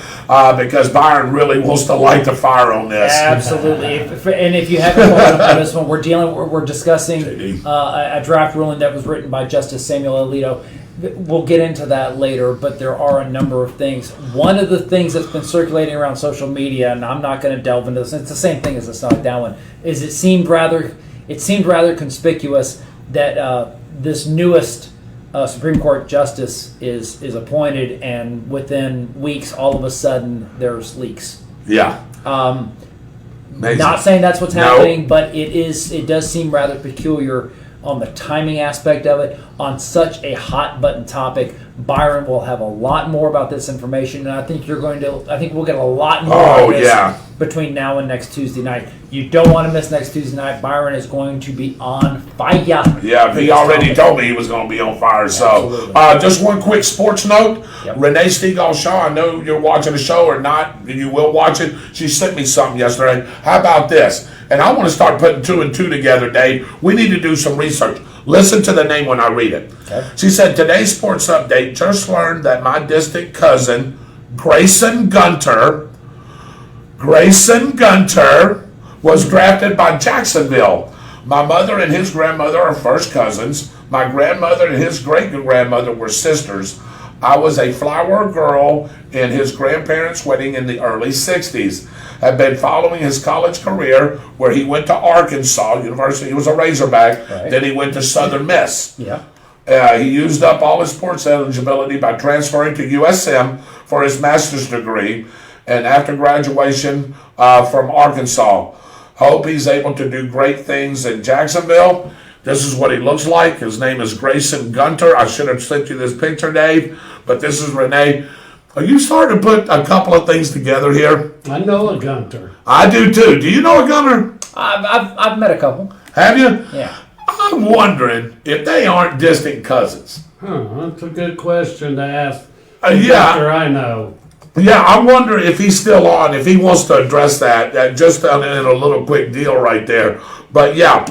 because Byron really wants to light the fire on this. Absolutely. And if you haven't followed up on this one, we're discussing a draft ruling that was written by Justice Samuel Alito. We'll get into that later, but there are a number of things. One of the things that's been circulating around social media, and I'm not going to delve into this, it's the same thing as the Sonic Down one, is it seemed rather conspicuous that this newest Supreme Court justice is appointed, and within weeks, all of a sudden, there's leaks. Yeah. Not saying that's what's happening, but it does seem rather peculiar on the timing aspect of it, on such a hot button topic. Byron will have a lot more about this information, and I think we'll get a lot more on this between now and next Tuesday night. You don't want to miss next Tuesday night. Byron is going to be on fire. Yeah, he already told me he was going to be on fire. So, just one quick sports note. Yep. Renee Stegall-Shaw, I know you're watching the show or not. You will watch it. She sent me something yesterday. How about this? And I want to start putting 2 and 2 together, Dave. We need to do some research. Listen to the name when I read it. Okay. She said, today's sports update just learned that my distant cousin, Grayson Gunter, was drafted by Jacksonville. My mother and his grandmother are first cousins. My grandmother and his great-grandmother were sisters. I was a flower girl in his grandparents' wedding in the early 60s. Have been following his college career where he went to Arkansas University. He was a Razorback. Right. Then he went to Southern Miss. Yeah. He used up all his sports eligibility by transferring to USM for his master's degree. And after graduation from Arkansas, hope he's able to do great things in Jacksonville. This is what he looks like. His name is Grayson Gunter. I should have sent you this picture, Dave, but this is Renee. Are you starting to put a couple of things together here? I know a Gunter. I do too. Do you know a Gunter? I've met a couple. Have you? Yeah. I'm wondering if they aren't distant cousins. That's a good question to ask. Gunter I know. Yeah, I wonder if he's still on, if he wants to address that just in a little quick deal right there. But yeah,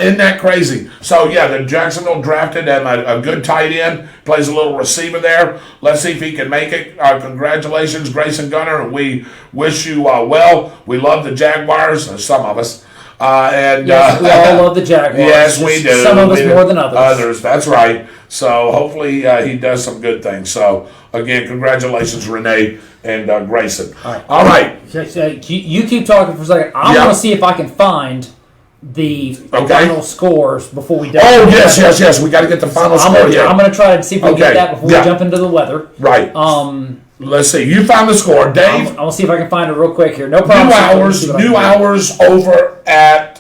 isn't that crazy? So yeah, the Jacksonville drafted him a good tight end, plays a little receiver there. Let's see if he can make it. Congratulations, Grayson Gunter, and we wish you well. We love the Jaguars, some of us. Yes, we all love the Jaguars. Yes, we do. Some of us more than others. Others, that's right. So hopefully he does some good things. So again, congratulations, Renee and Grayson. All right. You keep talking for a second. I want to see if I can find the final scores before we jump. Oh, yes. We got to get the final score here. I'm going to try to see if we can get that before we jump into the weather. Right. Let's see. You found the score, Dave. I'll see if I can find it real quick here. No problem. New hours over at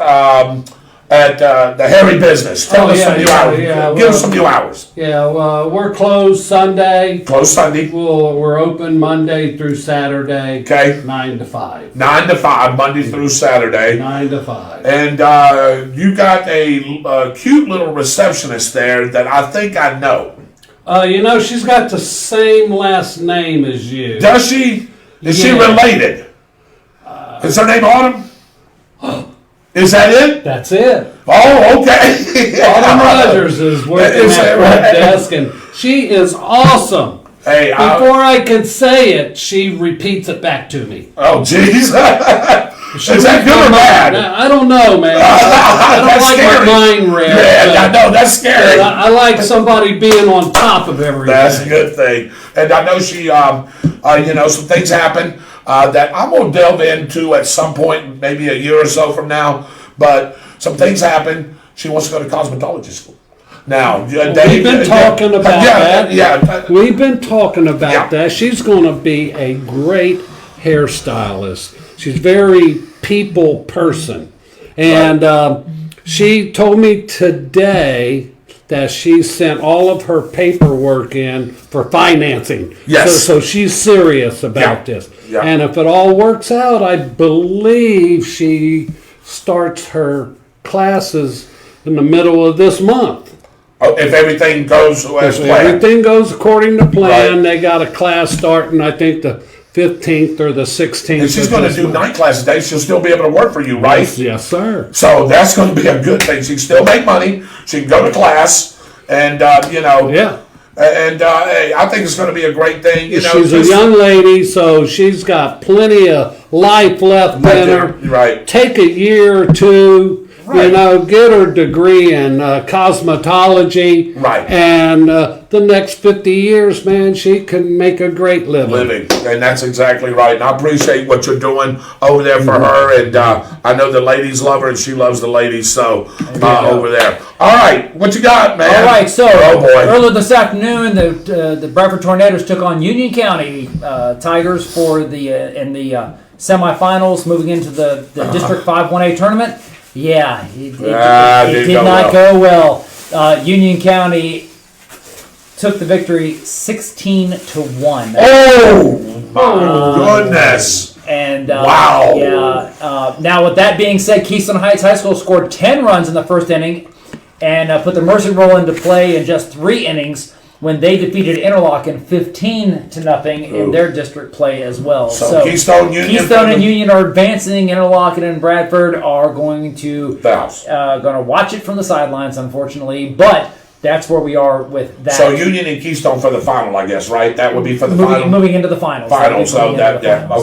the Hairy Business. Tell us some new hours. Yeah, give us some new hours. Yeah, we're closed Sunday. Closed Sunday. We're open Monday through Saturday. Okay. 9 to 5. 9 to 5, Monday through Saturday. 9 to 5. And you got a cute little receptionist there that I think I know. She's got the same last name as you. Does she? Is she related? Is her name Autumn? Is that it? That's it. Oh, okay. Autumn Rodgers is working at the front desk, and she is awesome. Hey, before I can say it, she repeats it back to me. Oh, jeez. Is that good or bad? I don't know, man. I don't like scary. my mind read. Yeah, I know, that's scary. I like somebody being on top of everything. That's a good thing. And I know she, some things happen that I'm going to delve into at some point, maybe a year or so from now. But some things happen. She wants to go to cosmetology school. Now, Dave, we've been talking about that. Yeah. We've been talking about that. She's going to be a great hairstylist. She's very people person. And she told me today that she sent all of her paperwork in for financing. Yes. So she's serious about this. Yeah. And if it all works out, I believe she starts her classes in the middle of this month. Oh, if everything goes as planned. Everything goes according to plan. Right. They got a class starting, I think, the 15th or the 16th. And she's going to do night classes, Dave. She'll still be able to work for you, right? Yes, sir. So that's going to be a good thing. She can still make money. She can go to class, and yeah. And I think it's going to be a great thing. She's a young lady, so she's got plenty of life left in her. Right. Take a year or two. Right. Get her degree in cosmetology. Right. And the next 50 years, man, she can make a great living. And that's exactly right. And I appreciate what you're doing over there for her. And I know the ladies love her, and she loves the ladies. So over there. All right. What you got, man? All right. So earlier this afternoon, the Bradford Tornadoes took on Union County Tigers for the semifinals, moving into the District 5 1A tournament. Yeah, it did not go well. Union County took the victory 16-1. Oh, my goodness. And wow. Yeah. Now, with that being said, Keystone Heights High School scored 10 runs in the first inning and put the Mercy Roll into play in just 3 innings when they defeated Interlochen 15-0 in their district play as well. So Keystone Union and Union are advancing. Interlochen and Bradford are going to watch it from the sidelines, unfortunately, but that's where we are with that. So Union and Keystone for the final, I guess, right? That would be for the final. Moving into the finals. So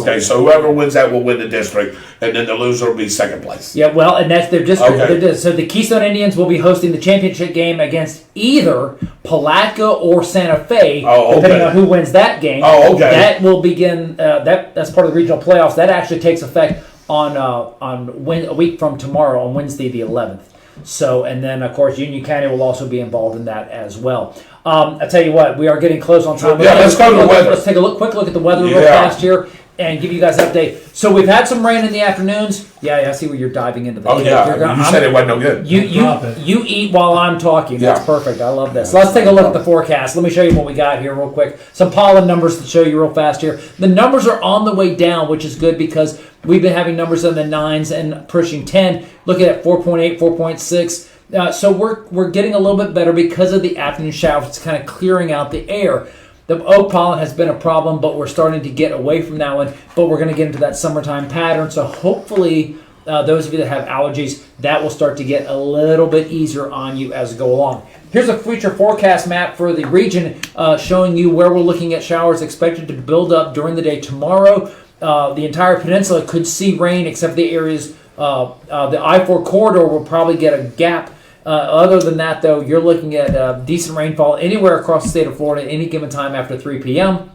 okay. So whoever wins that will win the district, and then the loser will be second place. Yeah, well, and that's their district. Okay. So the Keystone Indians will be hosting the championship game against either Palatka or Santa Fe, depending on who wins that game. Oh, okay. That will begin. That's part of the regional playoffs. That actually takes effect on a week from tomorrow, on Wednesday the 11th. So, and then, of course, Union County will also be involved in that as well. I tell you what, we are getting close on time. Yeah, let's go to the weather. Let's take a quick look at the weather real fast here and give you guys an update. So we've had some rain in the afternoons. Yeah, I see where you're diving into that. Oh, yeah. You said it wasn't no good. You eat while I'm talking. That's perfect. I love this. So let's take a look at the forecast. Let me show you what we got here real quick. Some pollen numbers to show you real fast here. The numbers are on the way down, which is good because we've been having numbers in the 9s and pushing 10. Look at 4.8, 4.6. So we're getting a little bit better because of the afternoon showers. It's kind of clearing out the air. The oak pollen has been a problem, but we're starting to get away from that one. But we're going to get into that summertime pattern. So hopefully, those of you that have allergies, that will start to get a little bit easier on you as we go along. Here's a future forecast map for the region showing you where we're looking at showers expected to build up during the day tomorrow. The entire peninsula could see rain except the areas, the I-4 corridor will probably get a gap. Other than that, though, you're looking at decent rainfall anywhere across the state of Florida at any given time after 3 p.m.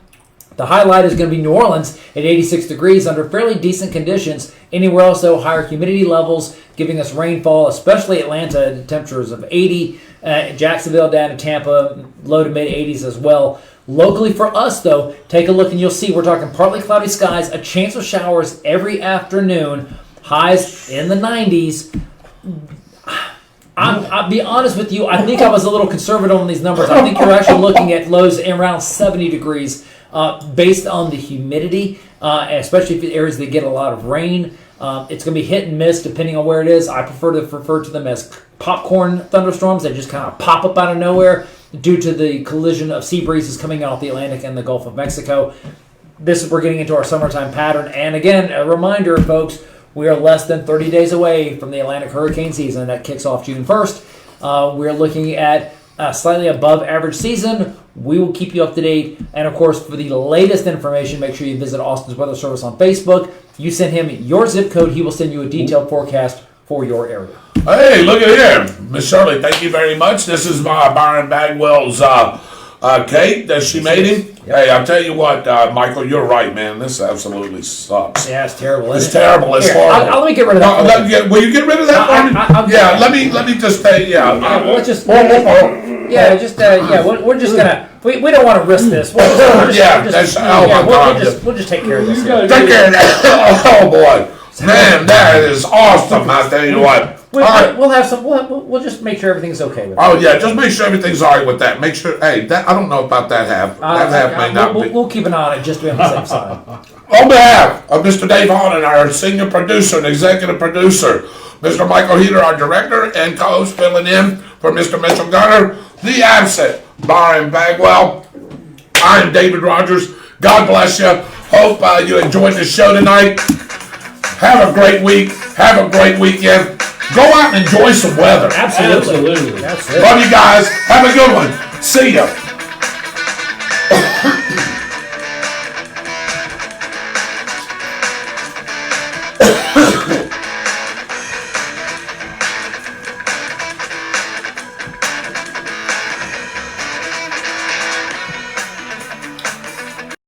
The highlight is going to be New Orleans at 86 degrees under fairly decent conditions. Anywhere else, though, higher humidity levels giving us rainfall, especially Atlanta at temperatures of 80. Jacksonville down to Tampa, low to mid-80s as well. Locally for us, though, take a look and you'll see we're talking partly cloudy skies, a chance of showers every afternoon, highs in the 90s. I'll be honest with you, I think I was a little conservative on these numbers. I think you're actually looking at lows around 70 degrees based on the humidity, especially if the areas that get a lot of rain. It's going to be hit and miss depending on where it is. I prefer to refer to them as popcorn thunderstorms. They just kind of pop up out of nowhere due to the collision of sea breezes coming out the Atlantic and the Gulf of Mexico. We're getting into our summertime pattern. And again, a reminder, folks, we are less than 30 days away from the Atlantic hurricane season. That kicks off June 1st. We're looking at a slightly above average season. We will keep you up to date. And, of course, for the latest information, make sure you visit Austin's Weather Service on Facebook. You send him your zip code. He will send you a detailed forecast for your area. Hey, look at here. Miss Shirley, thank you very much. This is Byron Bagwell's cake that she made him. Yep. Hey, I'll tell you what, Michael, you're right, man. This absolutely sucks. Yeah, it's terrible. It's terrible. It's horrible. Let me get rid of that. Will you get rid of that for me? Yeah, let me just say, let's just... we're just gonna... We don't want to risk this. We'll just take care of this. Take care of that. Oh, boy. Man, that is awesome. I'll tell you what. We'll have some. We'll just make sure everything's okay with it. Oh yeah, just make sure everything's all right with that. Make sure. Hey, that I don't know about that half. That half may not be. We'll keep an eye on it just to be on the safe side. On behalf of Mr. Dave Holland, our senior producer and executive producer, Mr. Michael Heater, our director and co-host, filling in for Mr. Mitchell Gunner, the absent Byron Bagwell. I am David Rodgers. God bless you. Hope you enjoyed the show tonight. Have a great week. Have a great weekend. Go out and enjoy some weather. Absolutely. Love you guys. Have a good one. See ya.